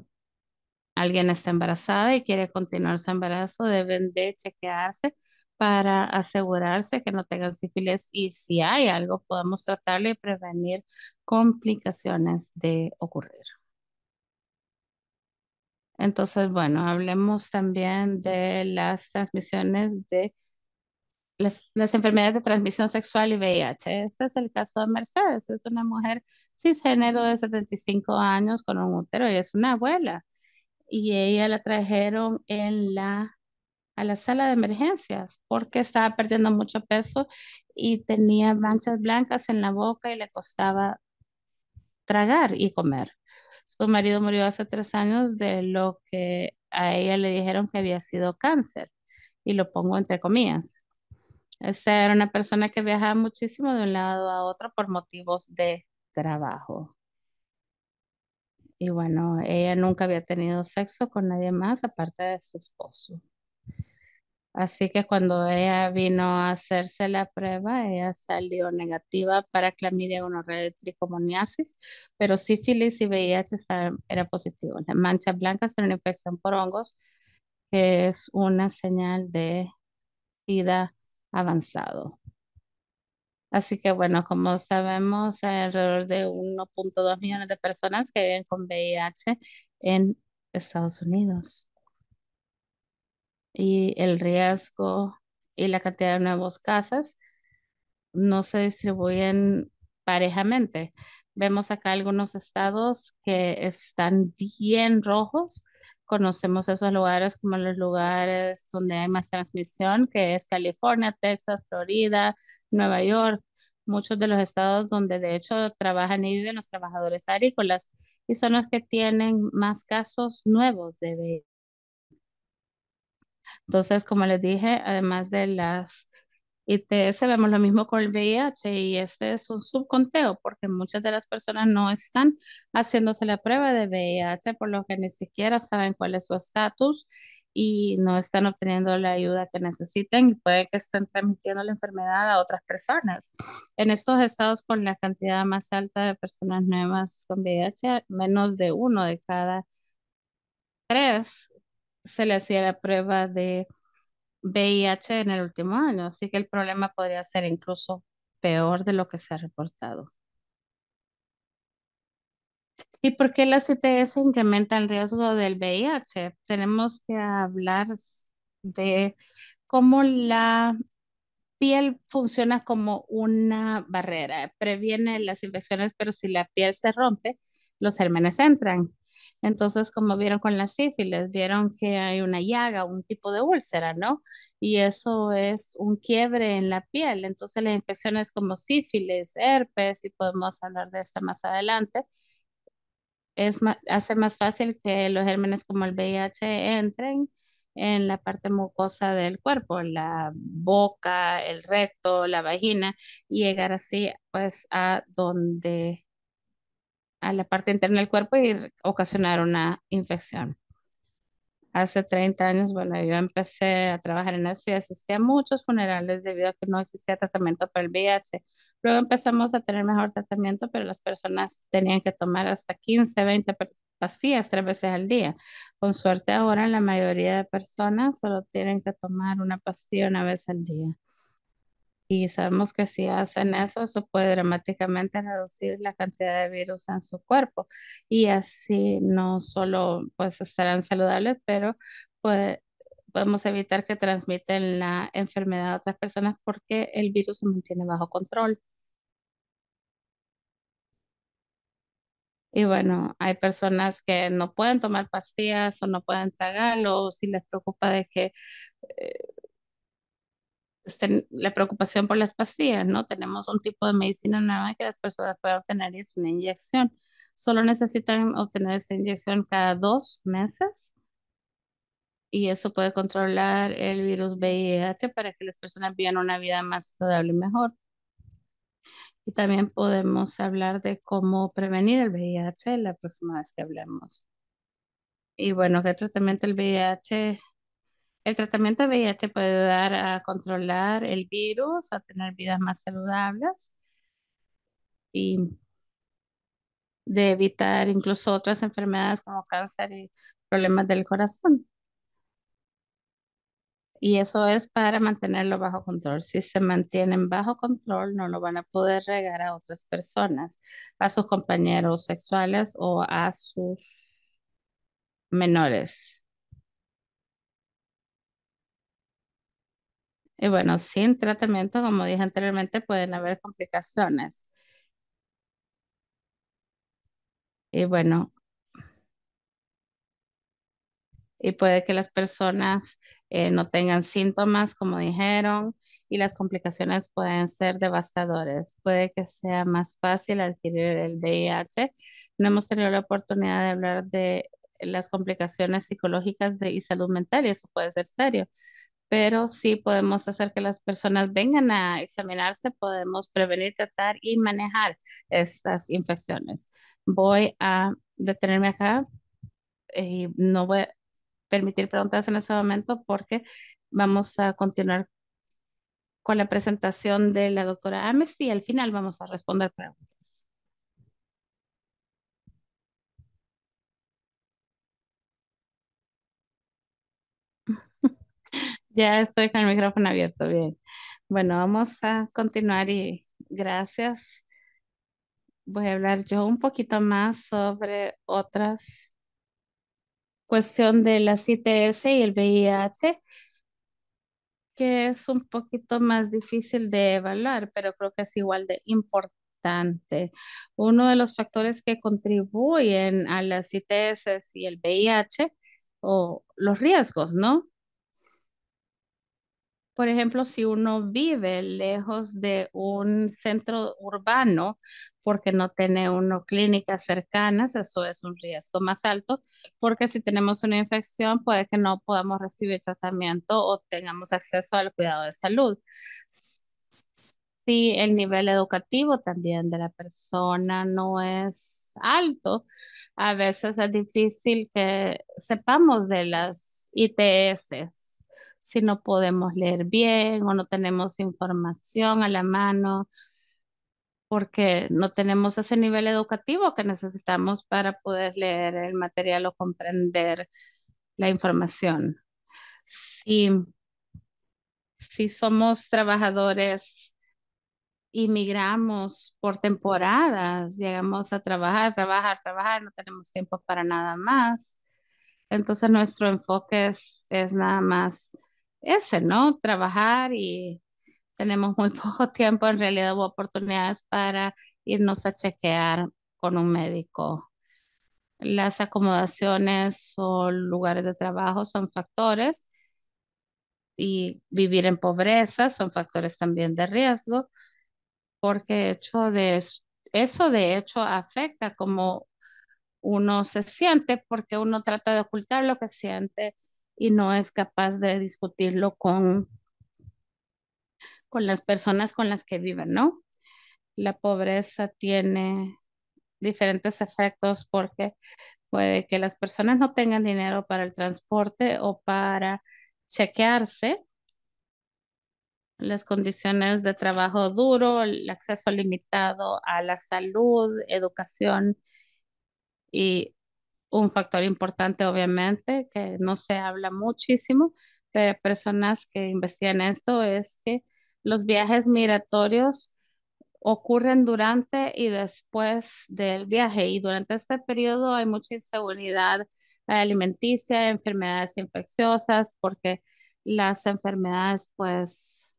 Speaker 1: alguien está embarazada y quiere continuar su embarazo, deben de chequearse para asegurarse que no tengan sífilis y si hay algo, podemos tratarle y prevenir complicaciones de ocurrir. Entonces, bueno, hablemos también de las transmisiones de las enfermedades de transmisión sexual y VIH. Este es el caso de Mercedes. Es una mujer cisgénero de 75 años con un útero y es una abuela. Y ella la trajeron a la sala de emergencias porque estaba perdiendo mucho peso y tenía manchas blancas en la boca y le costaba tragar y comer. Su marido murió hace 3 años de lo que a ella le dijeron que había sido cáncer. Y lo pongo entre comillas. Esta era una persona que viajaba muchísimo de un lado a otro por motivos de trabajo. Y bueno, ella nunca había tenido sexo con nadie más aparte de su esposo. Así que cuando ella vino a hacerse la prueba, ella salió negativa para clamidia, gonorrea y tricomoniasis, pero sífilis y VIH era positivo. Las manchas blancas eran una infección por hongos, que es una señal de SIDA avanzado. Así que bueno, como sabemos, hay alrededor de 1,2 millones de personas que viven con VIH en Estados Unidos. Y el riesgo y la cantidad de nuevos casos no se distribuyen parejamente. Vemos acá algunos estados que están bien rojos. Conocemos esos lugares como los lugares donde hay más transmisión, que es California, Texas, Florida, Nueva York, muchos de los estados donde de hecho trabajan y viven los trabajadores agrícolas y son los que tienen más casos nuevos de VIH. Entonces, como les dije, además de las ITS, vemos lo mismo con el VIH y este es un subconteo porque muchas de las personas no están haciéndose la prueba de VIH, por lo que ni siquiera saben cuál es su estatus y no están obteniendo la ayuda que necesitan y puede que estén transmitiendo la enfermedad a otras personas. En estos estados con la cantidad más alta de personas nuevas con VIH, menos de 1 de cada 3 se le hacía la prueba de VIH en el último año, así que el problema podría ser incluso peor de lo que se ha reportado. ¿Y por qué la CTS incrementa el riesgo del VIH? Tenemos que hablar de cómo la piel funciona como una barrera, previene las infecciones, pero si la piel se rompe, los gérmenes entran. Entonces, como vieron con la sífilis, vieron que hay una llaga, un tipo de úlcera, ¿no? Y eso es un quiebre en la piel. Entonces, las infecciones como sífilis, herpes, y podemos hablar de esta más adelante, hace más fácil que los gérmenes como el VIH entren en la parte mucosa del cuerpo, la boca, el recto, la vagina, y llegar así pues a la parte interna del cuerpo y ocasionar una infección. Hace 30 años, bueno, yo empecé a trabajar en eso y asistía a muchos funerales debido a que no existía tratamiento para el VIH. Luego empezamos a tener mejor tratamiento, pero las personas tenían que tomar hasta 15, 20 pastillas 3 veces al día. Con suerte ahora la mayoría de personas solo tienen que tomar una pastilla 1 vez al día. Y sabemos que si hacen eso, eso puede dramáticamente reducir la cantidad de virus en su cuerpo. Y así no solo pues estarán saludables, pero pues, podemos evitar que transmiten la enfermedad a otras personas porque el virus se mantiene bajo control. Y bueno, hay personas que no pueden tomar pastillas o no pueden tragarlo, o si les preocupa de que estén la preocupación por las pastillas, ¿no? Tenemos un tipo de medicina nueva que las personas pueden obtener y es una inyección. Solo necesitan obtener esta inyección cada 2 meses y eso puede controlar el virus VIH para que las personas vivan una vida más saludable y mejor. Y también podemos hablar de cómo prevenir el VIH la próxima vez que hablemos. Y bueno, ¿qué tratamiento del VIH? El tratamiento del VIH puede ayudar a controlar el virus, a tener vidas más saludables y de evitar incluso otras enfermedades como cáncer y problemas del corazón. Y eso es para mantenerlo bajo control. Si se mantienen bajo control, no lo van a poder regar a otras personas, a sus compañeros sexuales o a sus menores. Y bueno, sin tratamiento, como dije anteriormente, pueden haber complicaciones. Y bueno, y puede que las personas no tengan síntomas, como dijeron, y las complicaciones pueden ser devastadoras. Puede que sea más fácil adquirir el VIH. No hemos tenido la oportunidad de hablar de las complicaciones psicológicas y salud mental, y eso puede ser serio. Pero sí podemos hacer que las personas vengan a examinarse, podemos prevenir, tratar y manejar estas infecciones. Voy a detenerme acá y no voy, permitir preguntas en este momento porque vamos a continuar con la presentación de la doctora Ames y al final vamos a responder preguntas. Ya estoy con el micrófono abierto, bien. Bueno, vamos a continuar y gracias. Voy a hablar yo un poquito más sobre otras cuestión de la ITS y el VIH, que es un poquito más difícil de evaluar, pero creo que es igual de importante. Uno de los factores que contribuyen a las ITS y el VIH o los riesgos, ¿no? Por ejemplo, si uno vive lejos de un centro urbano porque no tiene uno clínicas cercanas, eso es un riesgo más alto, porque si tenemos una infección puede que no podamos recibir tratamiento o tengamos acceso al cuidado de salud. Si el nivel educativo también de la persona no es alto, a veces es difícil que sepamos de las ITS si no podemos leer bien o no tenemos información a la mano, porque no tenemos ese nivel educativo que necesitamos para poder leer el material o comprender la información. Si, si somos trabajadores y migramos por temporadas, llegamos a trabajar, no tenemos tiempo para nada más. Entonces nuestro enfoque es nada más ese, ¿no? Trabajar y tenemos muy poco tiempo en realidad o oportunidades para irnos a chequear con un médico. Las acomodaciones o lugares de trabajo son factores y vivir en pobreza son factores también de riesgo porque eso de hecho afecta como uno se siente porque uno trata de ocultar lo que siente y no es capaz de discutirlo con las personas con las que viven, ¿no? La pobreza tiene diferentes efectos porque puede que las personas no tengan dinero para el transporte o para chequearse, las condiciones de trabajo duro, el acceso limitado a la salud, educación y un factor importante, obviamente, que no se habla muchísimo de personas que investigan esto, es que los viajes migratorios ocurren durante y después del viaje y durante este periodo hay mucha inseguridad alimenticia, enfermedades infecciosas, porque las enfermedades pues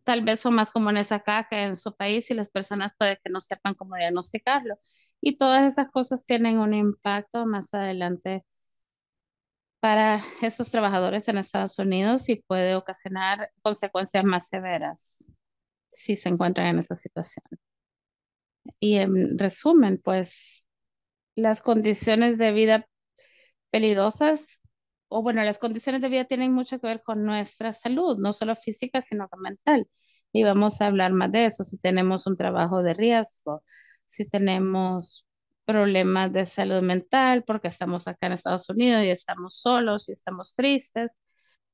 Speaker 1: tal vez son más comunes acá que en su país y las personas puede que no sepan cómo diagnosticarlo. Y todas esas cosas tienen un impacto más adelante para esos trabajadores en Estados Unidos y puede ocasionar consecuencias más severas si se encuentran en esa situación. Y en resumen, pues las condiciones de vida peligrosas, o bueno, las condiciones de vida tienen mucho que ver con nuestra salud, no solo física, sino que mental. Y vamos a hablar más de eso, si tenemos un trabajo de riesgo, si tenemos problemas de salud mental, porque estamos acá en Estados Unidos y estamos solos y estamos tristes.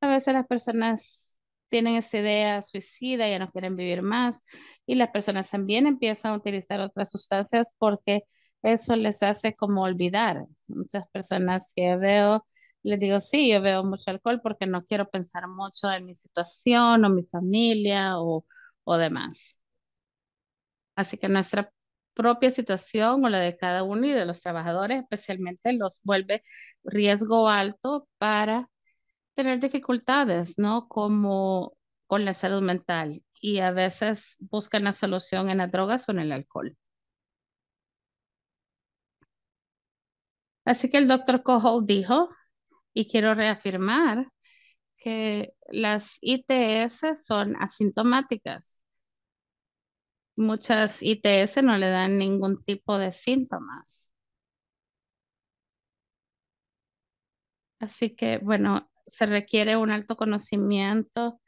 Speaker 1: A veces las personas tienen esta idea suicida, ya no quieren vivir más, y las personas también empiezan a utilizar otras sustancias porque eso les hace como olvidar. Muchas personas que veo, les digo, sí, yo veo mucho alcohol porque no quiero pensar mucho en mi situación o mi familia o demás. Así que nuestra propia situación o la de cada uno y de los trabajadores especialmente los vuelve riesgo alto para tener dificultades, ¿no? Como con la salud mental y a veces buscan la solución en las drogas o en el alcohol. Así que el doctor Coho dijo, y quiero reafirmar, que las ITS son asintomáticas. Muchas ITS no le dan ningún tipo de síntomas. Así que, bueno, se requiere un alto conocimiento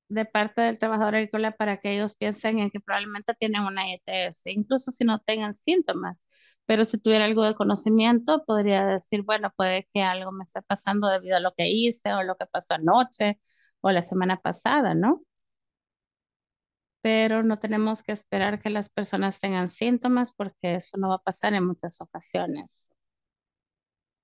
Speaker 1: de parte del trabajador agrícola para que ellos piensen en que probablemente tienen una ETS, incluso si no tengan síntomas. Pero si tuviera algo de conocimiento, podría decir, bueno, puede que algo me esté pasando debido a lo que hice o lo que pasó anoche o la semana pasada, ¿no? Pero no tenemos que esperar que las personas tengan síntomas porque eso no va a pasar en muchas ocasiones.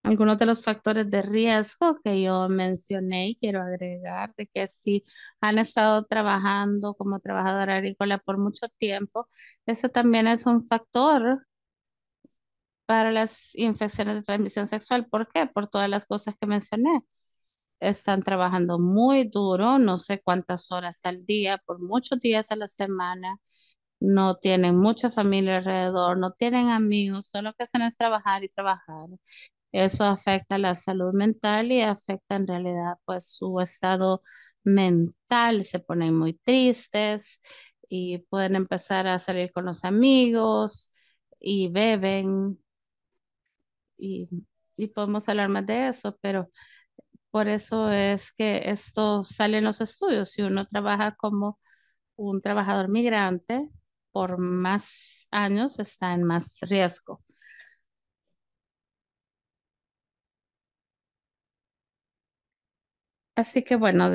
Speaker 1: Algunos de los factores de riesgo que yo mencioné y quiero agregar de que si han estado trabajando como trabajadora agrícola por mucho tiempo, eso también es un factor para las infecciones de transmisión sexual. ¿Por qué? Por todas las cosas que mencioné. Están trabajando muy duro, no sé cuántas horas al día, por muchos días a la semana. No tienen mucha familia alrededor, no tienen amigos, solo que hacen es trabajar y trabajar. Eso afecta la salud mental y afecta en realidad pues su estado mental. Se ponen muy tristes y pueden empezar a salir con los amigos y beben y, y podemos hablar más de eso, pero por eso es que esto sale en los estudios. Si uno trabaja como un trabajador migrante por más años, está en más riesgo. Así que bueno,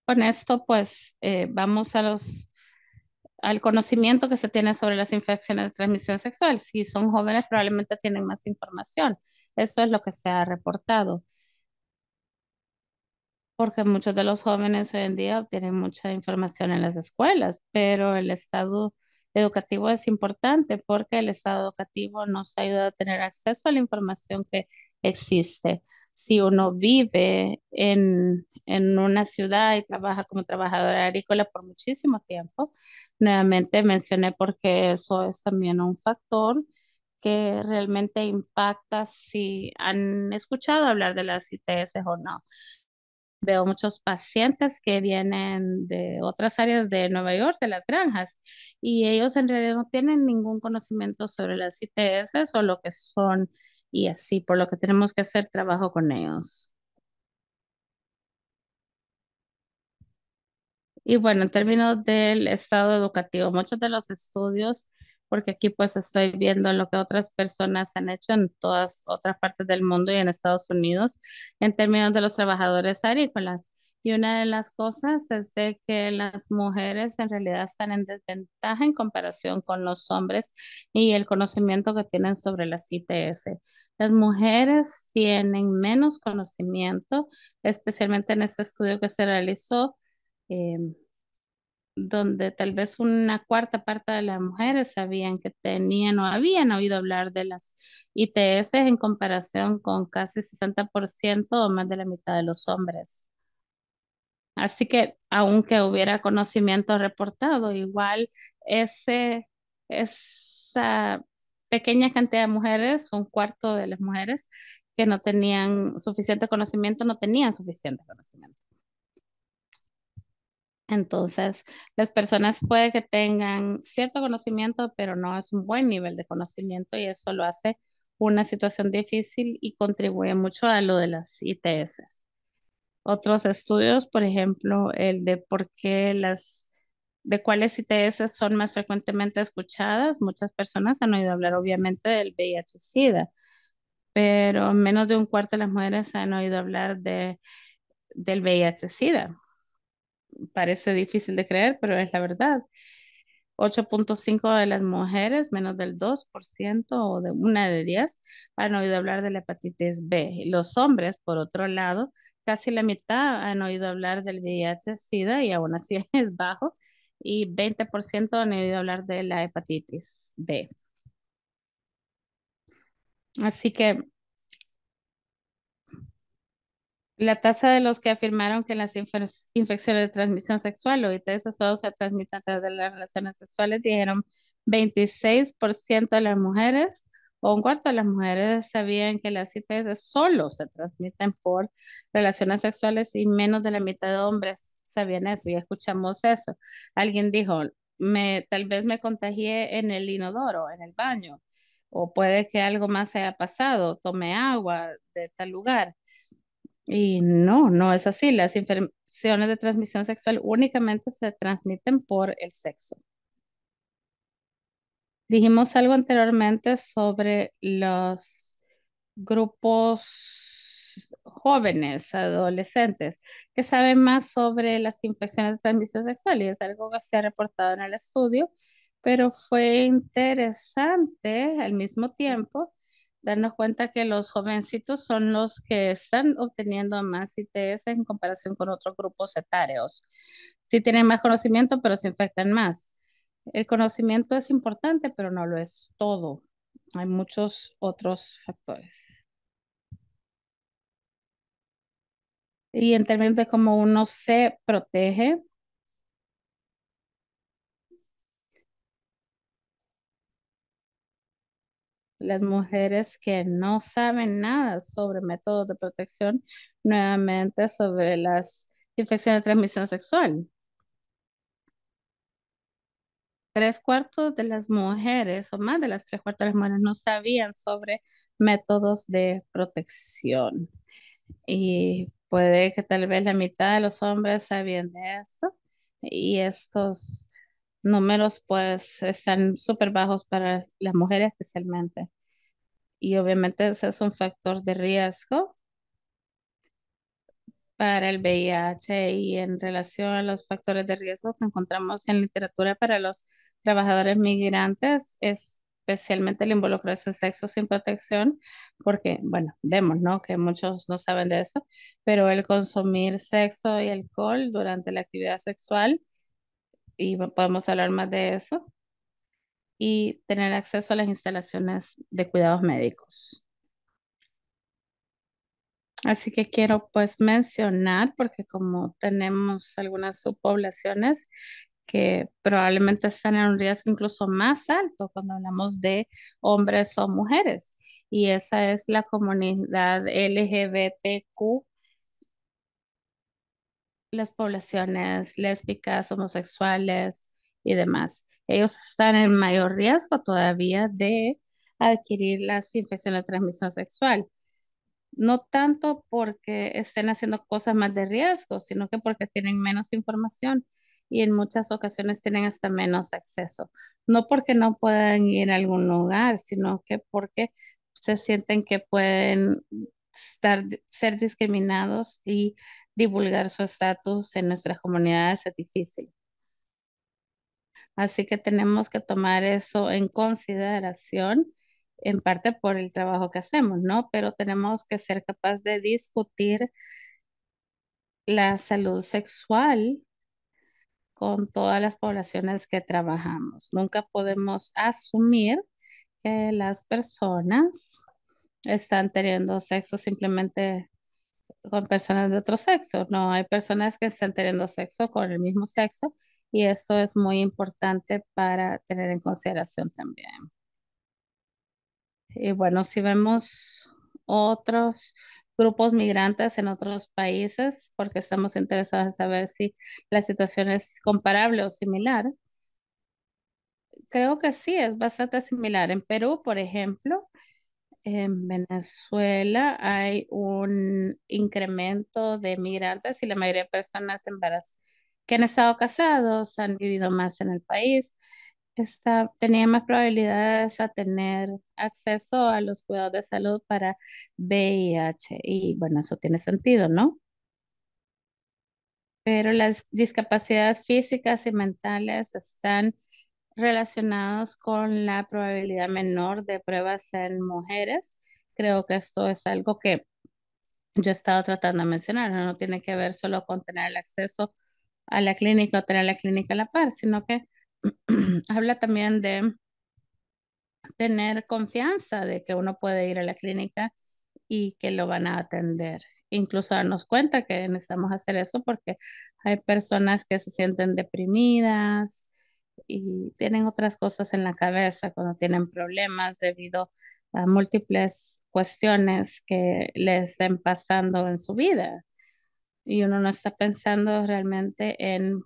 Speaker 1: con esto, pues vamos a al conocimiento que se tiene sobre las infecciones de transmisión sexual. Si son jóvenes, probablemente tienen más información. Eso es lo que se ha reportado, porque muchos de los jóvenes hoy en día obtienen mucha información en las escuelas, pero el estado educativo es importante porque el estado educativo nos ayuda a tener acceso a la información que existe. Si uno vive en una ciudad y trabaja como trabajadora agrícola por muchísimo tiempo, nuevamente mencioné porque eso es también un factor que realmente impacta si han escuchado hablar de las ITS o no. Veo muchos pacientes que vienen de otras áreas de Nueva York, de las granjas, y ellos en realidad no tienen ningún conocimiento sobre las ITS o lo que son y así, por lo que tenemos que hacer trabajo con ellos. Y bueno, en términos del estado educativo, muchos de los estudios, porque aquí pues estoy viendo lo que otras personas han hecho en todas otras partes del mundo y en Estados Unidos, en términos de los trabajadores agrícolas. Y una de las cosas es de que las mujeres en realidad están en desventaja en comparación con los hombres y el conocimiento que tienen sobre las ITS. Las mujeres tienen menos conocimiento, especialmente en este estudio que se realizó eh, donde tal vez una cuarta parte de las mujeres sabían que tenían o habían oído hablar de las ITS en comparación con casi 60% o más de la mitad de los hombres. Así que aunque hubiera conocimiento reportado, igual ese, esa pequeña cantidad de mujeres, un cuarto de las mujeres que no tenían suficiente conocimiento, no tenían suficiente conocimiento. Entonces, las personas puede que tengan cierto conocimiento, pero no es un buen nivel de conocimiento y eso lo hace una situación difícil y contribuye mucho a lo de las ITS. Otros estudios, por ejemplo, el de por qué de cuáles ITS son más frecuentemente escuchadas. Muchas personas han oído hablar obviamente del VIH-Sida, pero menos de un cuarto de las mujeres han oído hablar del VIH-Sida. Parece difícil de creer, pero es la verdad. 8,5 de las mujeres, menos del 2% o de una de 10, han oído hablar de la hepatitis B. Los hombres, por otro lado, casi la mitad han oído hablar del VIH-Sida y aún así es bajo. Y 20% han oído hablar de la hepatitis B. Así que la tasa de los que afirmaron que las infecciones de transmisión sexual o ITS solo se transmiten a través de las relaciones sexuales, dijeron 26% de las mujeres o un cuarto de las mujeres sabían que las ITS solo se transmiten por relaciones sexuales y menos de la mitad de hombres sabían eso y escuchamos eso. Alguien dijo, tal vez me contagié en el inodoro, en el baño, o puede que algo más haya pasado, tomé agua de tal lugar. Y no, no es así. Las infecciones de transmisión sexual únicamente se transmiten por el sexo. Dijimos algo anteriormente sobre los grupos jóvenes, adolescentes, que saben más sobre las infecciones de transmisión sexual y es algo que se ha reportado en el estudio, pero fue interesante al mismo tiempo darnos cuenta que los jovencitos son los que están obteniendo más ITS en comparación con otros grupos etarios. Sí tienen más conocimiento, pero se infectan más. El conocimiento es importante, pero no lo es todo. Hay muchos otros factores. Y en términos de cómo uno se protege, las mujeres que no saben nada sobre métodos de protección, nuevamente sobre las infecciones de transmisión sexual. 3/4 de las mujeres, o más de las 3/4 de las mujeres, no sabían sobre métodos de protección. Y puede que tal vez la mitad de los hombres sabían de eso. Y estos números pues están súper bajos para las mujeres especialmente. Y obviamente ese es un factor de riesgo para el VIH y en relación a los factores de riesgo que encontramos en literatura para los trabajadores migrantes, especialmente el involucrarse en sexo sin protección, porque, bueno, vemos, ¿no? Que muchos no saben de eso, pero el consumir sexo y alcohol durante la actividad sexual, y podemos hablar más de eso, y tener acceso a las instalaciones de cuidados médicos. Así que quiero pues mencionar, porque como tenemos algunas subpoblaciones que probablemente están en un riesgo incluso más alto cuando hablamos de hombres o mujeres, y esa es la comunidad LGBTQ, las poblaciones lésbicas, homosexuales y demás. Ellos están en mayor riesgo todavía de adquirir las infecciones de transmisión sexual. No tanto porque estén haciendo cosas más de riesgo, sino que porque tienen menos información y en muchas ocasiones tienen hasta menos acceso. No porque no puedan ir a algún lugar, sino que porque se sienten que pueden ser discriminados y divulgar su estatus en nuestras comunidades es difícil. Así que tenemos que tomar eso en consideración, en parte por el trabajo que hacemos, ¿no? Pero tenemos que ser capaces de discutir la salud sexual con todas las poblaciones que trabajamos. Nunca podemos asumir que las personas están teniendo sexo simplemente con personas de otro sexo. No, hay personas que están teniendo sexo con el mismo sexo y eso es muy importante para tener en consideración también. Y bueno, si vemos otros grupos migrantes en otros países, porque estamos interesados en saber si la situación es comparable o similar, creo que sí, es bastante similar. En Perú, por ejemplo, en Venezuela hay un incremento de migrantes y la mayoría de personas embarazadas que han estado casados, han vivido más en el país, tenían más probabilidades a tener acceso a los cuidados de salud para VIH. Y bueno, eso tiene sentido, ¿no? Pero las discapacidades físicas y mentales están relacionados con la probabilidad menor de pruebas en mujeres. Creo que esto es algo que yo he estado tratando de mencionar. No tiene que ver solo con tener el acceso a la clínica o tener la clínica a la par, sino que habla también de tener confianza de que uno puede ir a la clínica y que lo van a atender. Incluso darnos cuenta que necesitamos hacer eso porque hay personas que se sienten deprimidas y tienen otras cosas en la cabeza cuando tienen problemas debido a múltiples cuestiones que les estén pasando en su vida. Y uno no está pensando realmente en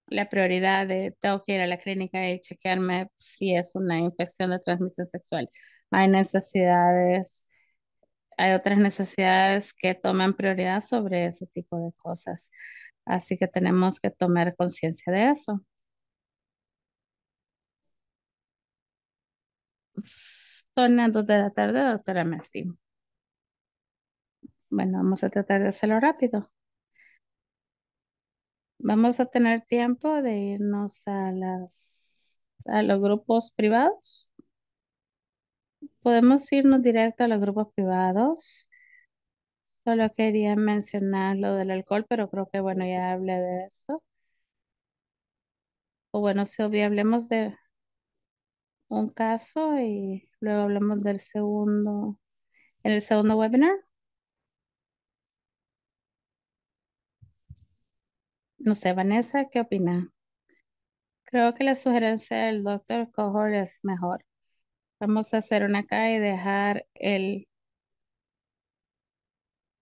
Speaker 1: la prioridad de tengo que ir a la clínica y chequearme si es una infección de transmisión sexual. Hay necesidades, hay otras necesidades que toman prioridad sobre ese tipo de cosas. Así que tenemos que tomar conciencia de eso. Son las 2 de la tarde, doctora Mesty. Bueno, vamos a tratar de hacerlo rápido. Vamos a tener tiempo de irnos a los grupos privados. Podemos irnos directo a los grupos privados. Solo quería mencionar lo del alcohol, pero creo que bueno, ya hablé de eso. O bueno, Silvia, hablemos de un caso y luego hablamos del segundo, en el segundo webinar. No sé, Vanessa, ¿qué opina? Creo que la sugerencia del doctor Cohort es mejor. Vamos a hacer una acá y dejar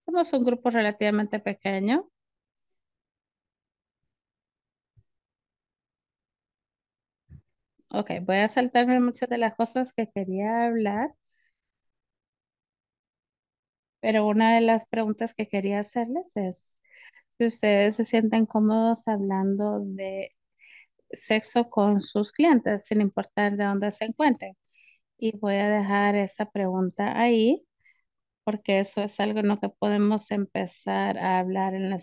Speaker 1: somos un grupo relativamente pequeño. Ok, voy a saltarme muchas de las cosas que quería hablar, pero una de las preguntas que quería hacerles es si ustedes se sienten cómodos hablando de sexo con sus clientes, sin importar de dónde se encuentren. Y voy a dejar esa pregunta ahí porque eso es algo en lo que podemos empezar a hablar en el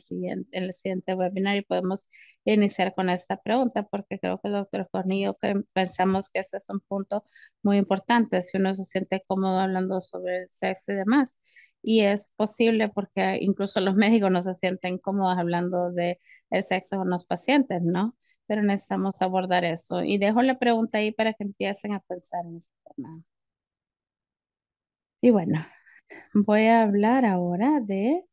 Speaker 1: siguiente webinar y podemos iniciar con esta pregunta porque creo que el doctor Cornillo pensamos que este es un punto muy importante si uno se siente cómodo hablando sobre el sexo y demás. Y es posible porque incluso los médicos no se sienten cómodos hablando de el sexo con los pacientes, ¿no? Pero necesitamos abordar eso. Y dejo la pregunta ahí para que empiecen a pensar en este tema. Y bueno. Voy a hablar ahora de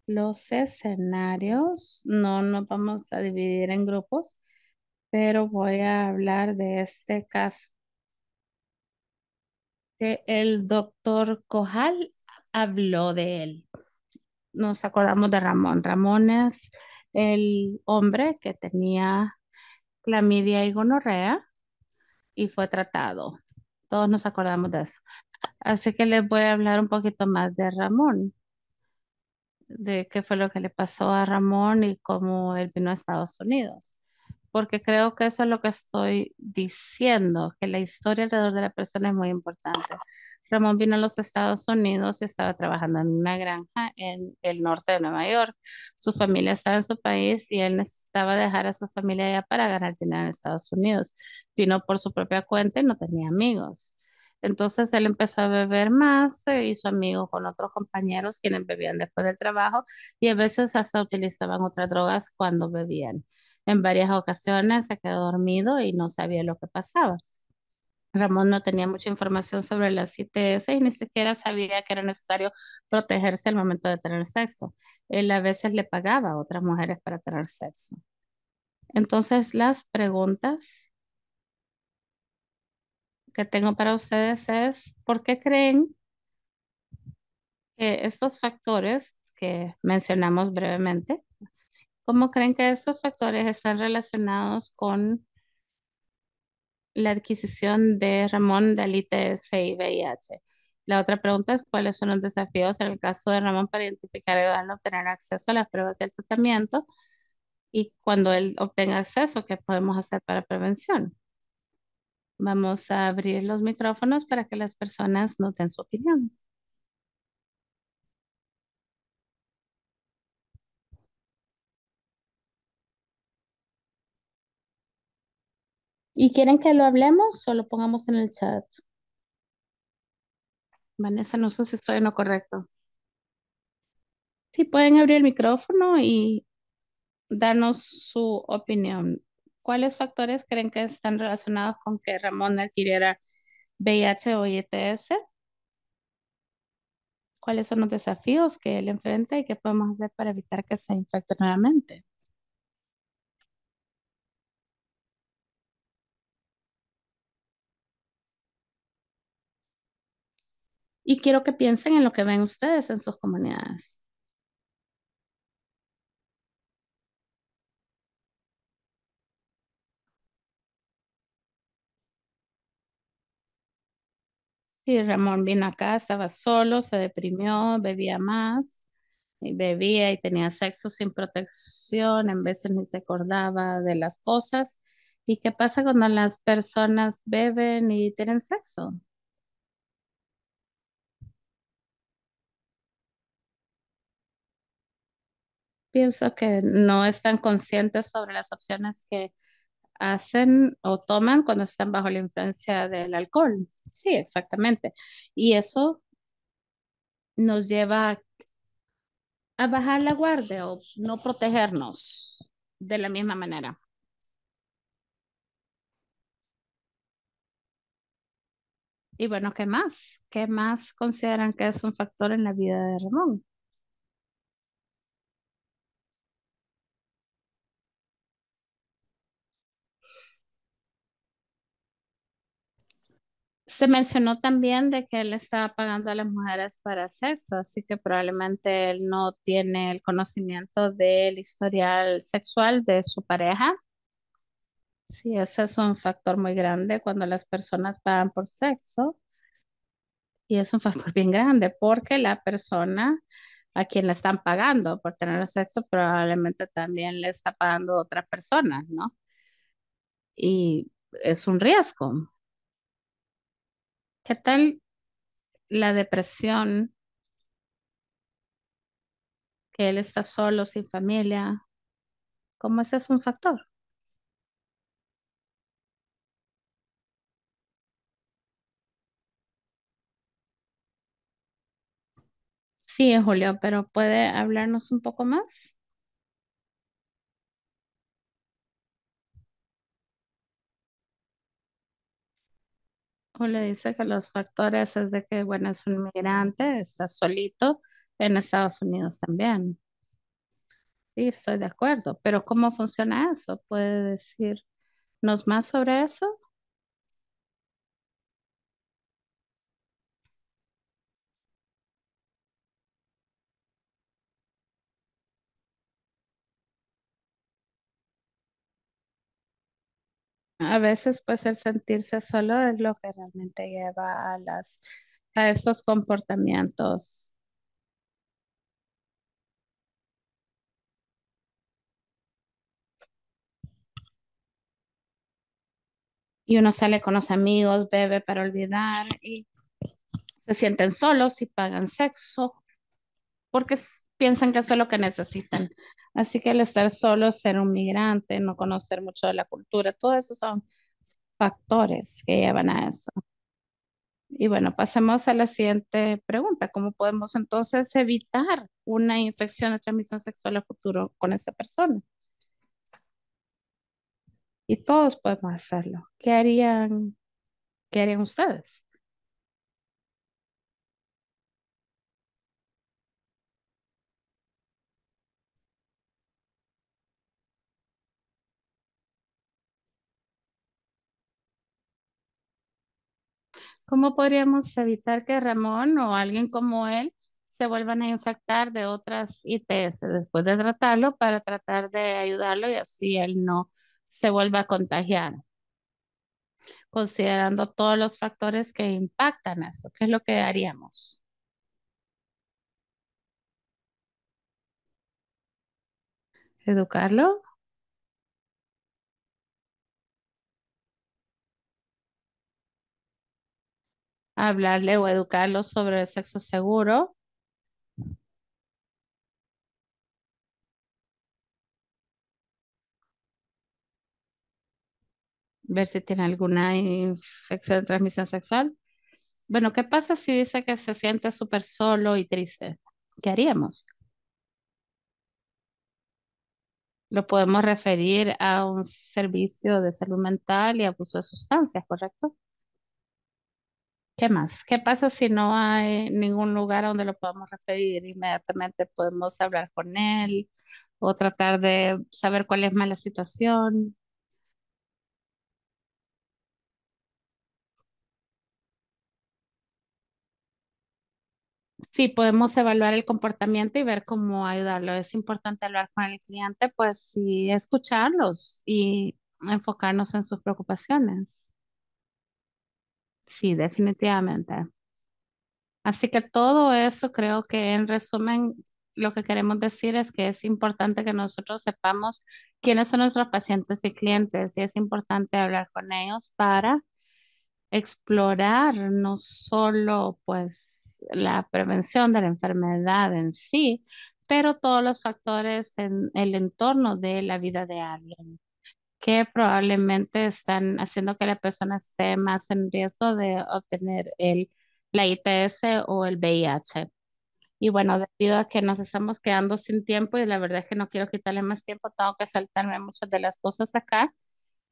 Speaker 1: los escenarios. No nos vamos a dividir en grupos, pero voy a hablar de este caso que el doctor Cojal habló de él. Nos acordamos de Ramón. Ramón es el hombre que tenía clamidia y gonorrea y fue tratado. Todos nos acordamos de eso. Así que les voy a hablar un poquito más de Ramón, de qué fue lo que le pasó a Ramón y cómo él vino a Estados Unidos. Porque creo que eso es lo que estoy diciendo, que la historia alrededor de la persona es muy importante. Ramón vino a los Estados Unidos y estaba trabajando en una granja en el norte de Nueva York. Su familia estaba en su país y él necesitaba dejar a su familia allá para ganar dinero en Estados Unidos. Vino por su propia cuenta y no tenía amigos. Entonces él empezó a beber más, se hizo amigo con otros compañeros quienes bebían después del trabajo y a veces hasta utilizaban otras drogas cuando bebían. En varias ocasiones se quedó dormido y no sabía lo que pasaba. Ramón no tenía mucha información sobre las ITS y ni siquiera sabía que era necesario protegerse al momento de tener sexo. Él a veces le pagaba a otras mujeres para tener sexo. Entonces, las preguntas que tengo para ustedes es, ¿por qué creen que estos factores que mencionamos brevemente, cómo creen que estos factores están relacionados con la adquisición de Ramón del ITS y VIH? La otra pregunta es, ¿cuáles son los desafíos en el caso de Ramón para identificar y ayudarlo a obtener acceso a las pruebas y el tratamiento? Y cuando él obtenga acceso, ¿qué podemos hacer para prevención? Vamos a abrir los micrófonos para que las personas nos den su opinión. ¿Y quieren que lo hablemos o lo pongamos en el chat? Vanessa, no sé si estoy en lo correcto. Sí, pueden abrir el micrófono y darnos su opinión. ¿Cuáles factores creen que están relacionados con que Ramón adquiriera VIH o ITS? ¿Cuáles son los desafíos que él enfrenta y qué podemos hacer para evitar que se infecte nuevamente? Y quiero que piensen en lo que ven ustedes en sus comunidades. Y Ramón vino acá, estaba solo, se deprimió, bebía más, y bebía y tenía sexo sin protección, en veces ni se acordaba de las cosas. ¿Y qué pasa cuando las personas beben y tienen sexo? Pienso que no están conscientes sobre las opciones que hacen o toman cuando están bajo la influencia del alcohol. Sí, exactamente. Y eso nos lleva a bajar la guardia o no protegernos de la misma manera. Y bueno, ¿qué más? ¿Qué más consideran que es un factor en la vida de Ramón? Se mencionó también de que él estaba pagando a las mujeres para sexo, así que probablemente él no tiene el conocimiento del historial sexual de su pareja. Sí, ese es un factor muy grande cuando las personas pagan por sexo y es un factor bien grande porque la persona a quien le están pagando por tener sexo probablemente también le está pagando a otra persona, ¿no? Y es un riesgo. ¿Qué tal la depresión, que él está solo, sin familia? ¿Cómo ese es un factor? Sí, Julio, pero ¿puede hablarnos un poco más? Julio dice que los factores es de que, bueno, es un migrante, está solito en Estados Unidos también. Sí, estoy de acuerdo, pero ¿cómo funciona eso? ¿Puede decirnos más sobre eso? A veces, pues, el sentirse solo es lo que realmente lleva a estos comportamientos. Y uno sale con los amigos, bebe para olvidar y se sienten solos y pagan sexo porque piensan que eso es lo que necesitan. Así que el estar solo, ser un migrante, no conocer mucho de la cultura, todo eso son factores que llevan a eso. Y bueno, pasemos a la siguiente pregunta. ¿Cómo podemos entonces evitar una infección de transmisión sexual a futuro con esta persona? Y todos podemos hacerlo. ¿Qué harían? ¿Qué harían ustedes? ¿Cómo podríamos evitar que Ramón o alguien como él se vuelvan a infectar de otras ITS después de tratarlo para tratar de ayudarlo y así él no se vuelva a contagiar, considerando todos los factores que impactan eso? ¿Qué es lo que haríamos? ¿Educarlo? ¿Hablarle o educarlo sobre el sexo seguro? ¿Ver si tiene alguna infección de transmisión sexual? Bueno, ¿qué pasa si dice que se siente súper solo y triste? ¿Qué haríamos? Lo podemos referir a un servicio de salud mental y abuso de sustancias, ¿correcto? ¿Qué más? ¿Qué pasa si no hay ningún lugar a donde lo podamos referir? Inmediatamente podemos hablar con él o tratar de saber cuál es más la situación. Sí, podemos evaluar el comportamiento y ver cómo ayudarlo. Es importante hablar con el cliente, pues, y escucharlos y enfocarnos en sus preocupaciones. Sí, definitivamente. Así que todo eso creo que en resumen lo que queremos decir es que es importante que nosotros sepamos quiénes son nuestros pacientes y clientes y es importante hablar con ellos para explorar no solo pues la prevención de la enfermedad en sí, pero todos los factores en el entorno de la vida de alguien que probablemente están haciendo que la persona esté más en riesgo de obtener la ITS o el VIH. Y bueno, debido a que nos estamos quedando sin tiempo y la verdad es que no quiero quitarle más tiempo, tengo que saltarme muchas de las cosas acá.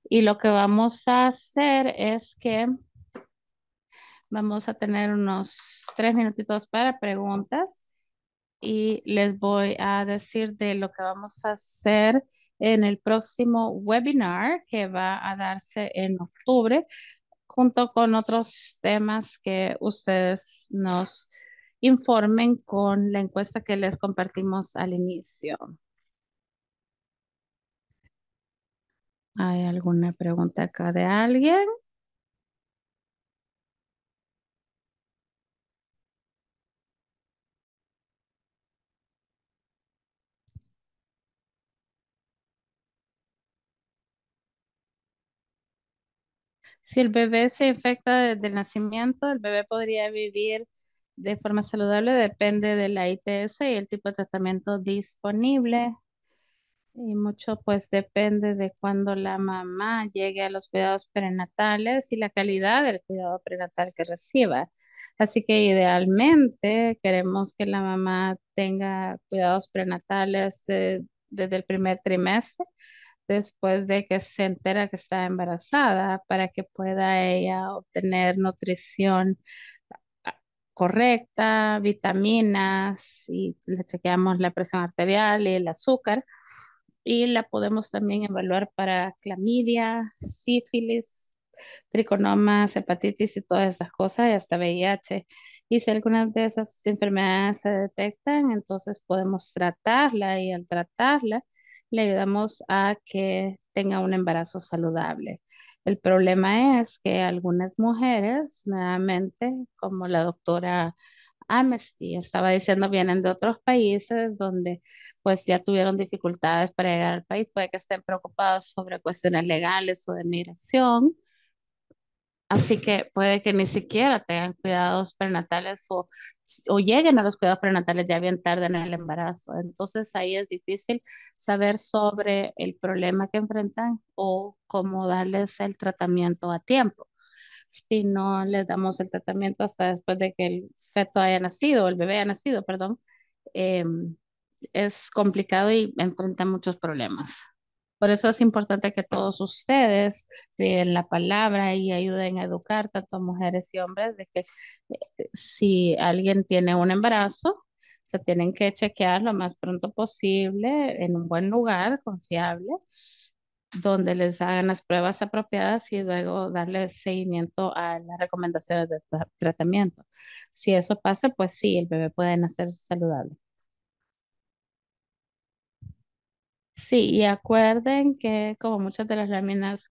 Speaker 1: Y lo que vamos a hacer es que vamos a tener unos 3 minutitos para preguntas y les voy a decir de lo que vamos a hacer en el próximo webinar que va a darse en octubre, junto con otros temas que ustedes nos informen con la encuesta que les compartimos al inicio. ¿Hay alguna pregunta acá de alguien? Si el bebé se infecta desde el nacimiento, el bebé podría vivir de forma saludable, depende de la ITS y el tipo de tratamiento disponible. Y mucho pues depende de cuando la mamá llegue a los cuidados prenatales y la calidad del cuidado prenatal que reciba. Así que idealmente queremos que la mamá tenga cuidados prenatales desde el primer trimestre, después de que se entera que está embarazada, para que pueda ella obtener nutrición ah, correcta, vitaminas y le chequeamos la presión arterial y el azúcar y la podemos también evaluar para clamidia, sífilis, triconomas, hepatitis y todas esas cosas, y hasta VIH. Y si algunas de esas enfermedades se detectan, entonces podemos tratarla y al tratarla le ayudamos a que tenga un embarazo saludable. El problema es que algunas mujeres, nuevamente, como la doctora Amnesty estaba diciendo, vienen de otros países donde pues ya tuvieron dificultades para llegar al país, puede que estén preocupados sobre cuestiones legales o de migración, así que puede que ni siquiera tengan cuidados prenatales o lleguen a los cuidados prenatales ya bien tarde en el embarazo. Entonces ahí es difícil saber sobre el problema que enfrentan o cómo darles el tratamiento a tiempo si no les damos el tratamiento hasta después de que el feto haya nacido, el bebé haya nacido, perdón, eh, es complicado y enfrenta muchos problemas. Por eso es importante que todos ustedes den la palabra y ayuden a educar tanto mujeres y hombres de que si alguien tiene un embarazo, se tienen que chequear lo más pronto posible en un buen lugar confiable donde les hagan las pruebas apropiadas y luego darle seguimiento a las recomendaciones de tratamiento. Si eso pasa, pues sí, el bebé puede nacer saludable. Sí, y acuerden que como muchas de las láminas